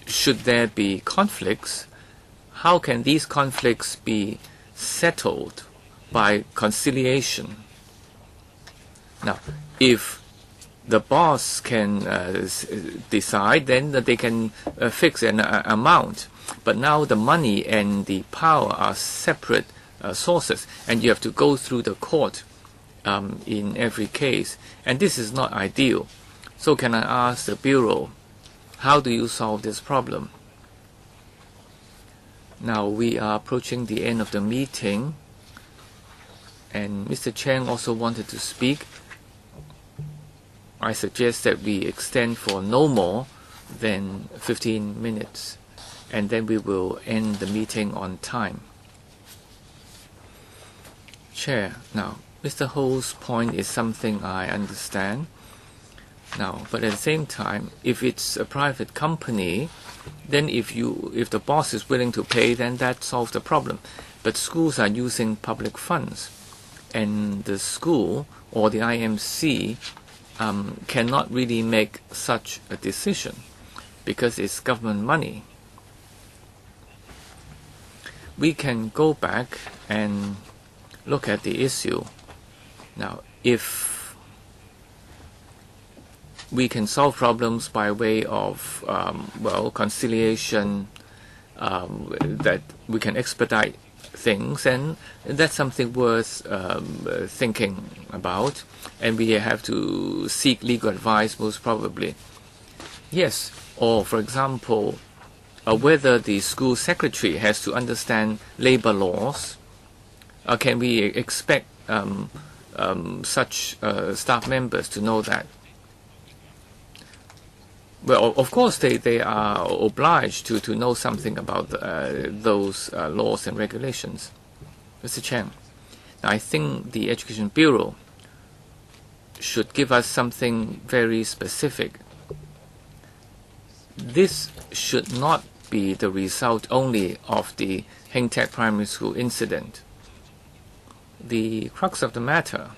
Should there be conflicts? How can these conflicts be settled by conciliation? Now, if the boss can decide, then they can fix an amount. But now the money and the power are separate sources, and you have to go through the court in every case. And this is not ideal. So can I ask the Bureau, how do you solve this problem? Now we are approaching the end of the meeting, and Mr. Cheng also wanted to speak. I suggest that we extend for no more than 15 minutes, and then we will end the meeting on time. Chair, now, Mr. Ho's point is something I understand. Now, but at the same time, if it's a private company, then if the boss is willing to pay, then that solves the problem. But schools are using public funds, and the school or the IMC cannot really make such a decision because it's government money. We can go back and look at the issue. Now, if we can solve problems by way of conciliation, that we can expedite things, and that's something worth thinking about, and we have to seek legal advice most probably. Yes, or for example, whether the school secretary has to understand labor laws. Can we expect such staff members to know that? Well, of course, they are obliged to know something about those laws and regulations. Mr. Chen, I think the Education Bureau should give us something very specific. This should not be the result only of the Heng Tek Primary School incident. The crux of the matter,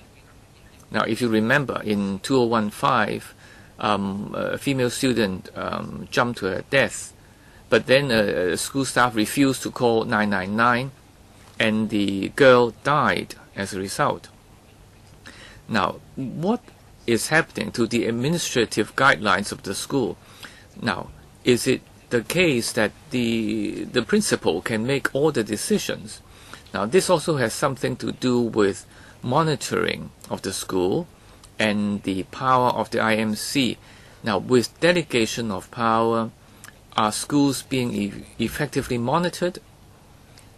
now if you remember, in 2015, a female student jumped to her death, but then school staff refused to call 999, and the girl died as a result. Now, what is happening to the administrative guidelines of the school? Now, is it the case that the principal can make all the decisions? Now, this also has something to do with monitoring of the school and the power of the IMC. Now, with delegation of power, are schools being effectively monitored?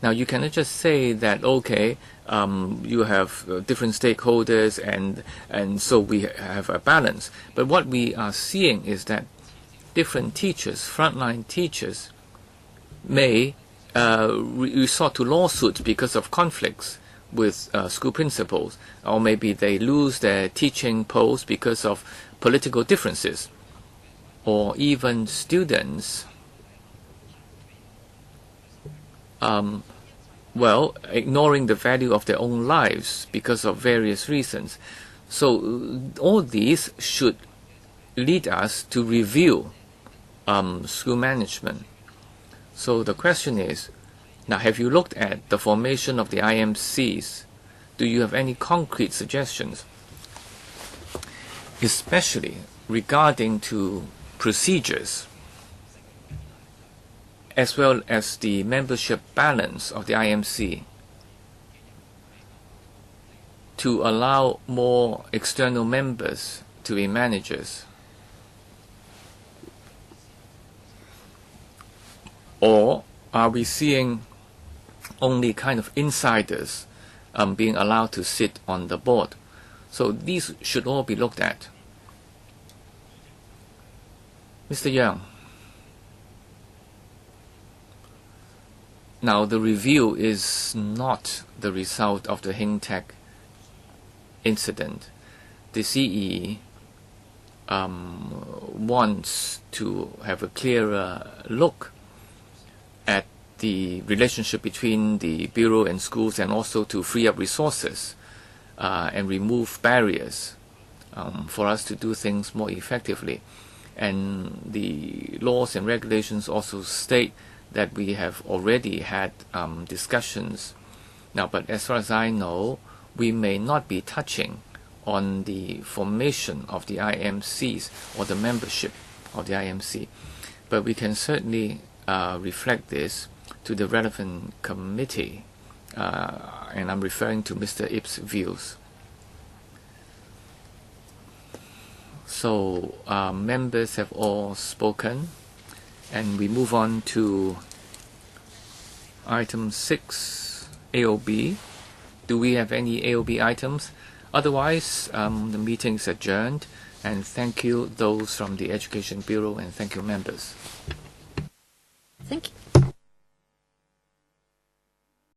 Now, you cannot just say that, okay, you have different stakeholders and so we have a balance. But what we are seeing is that different teachers, frontline teachers, may resort to lawsuits because of conflicts with school principals, or maybe they lose their teaching post because of political differences, or even students ignoring the value of their own lives because of various reasons. So all these should lead us to review school management. So the question is, now have you looked at the formation of the IMCs do you have any concrete suggestions, especially regarding to procedures, as well as the membership balance of the IMC, to allow more external members to be managers? Or are we seeing only kind of insiders being allowed to sit on the board? So these should all be looked at. Mr. Young, now the review is not the result of the Hintech incident. The CE wants to have a clearer look at the relationship between the Bureau and schools, and also to free up resources and remove barriers for us to do things more effectively. And the laws and regulations also state that we have already had discussions. Now, but as far as I know, we may not be touching on the formation of the IMCs or the membership of the IMC. But we can certainly reflect this to the relevant committee, and I'm referring to Mr. Ip's views. So members have all spoken, and we move on to item 6, AOB. Do we have any AOB items? Otherwise, the meeting is adjourned, and thank you those from the Education Bureau, and thank you members. Thank you.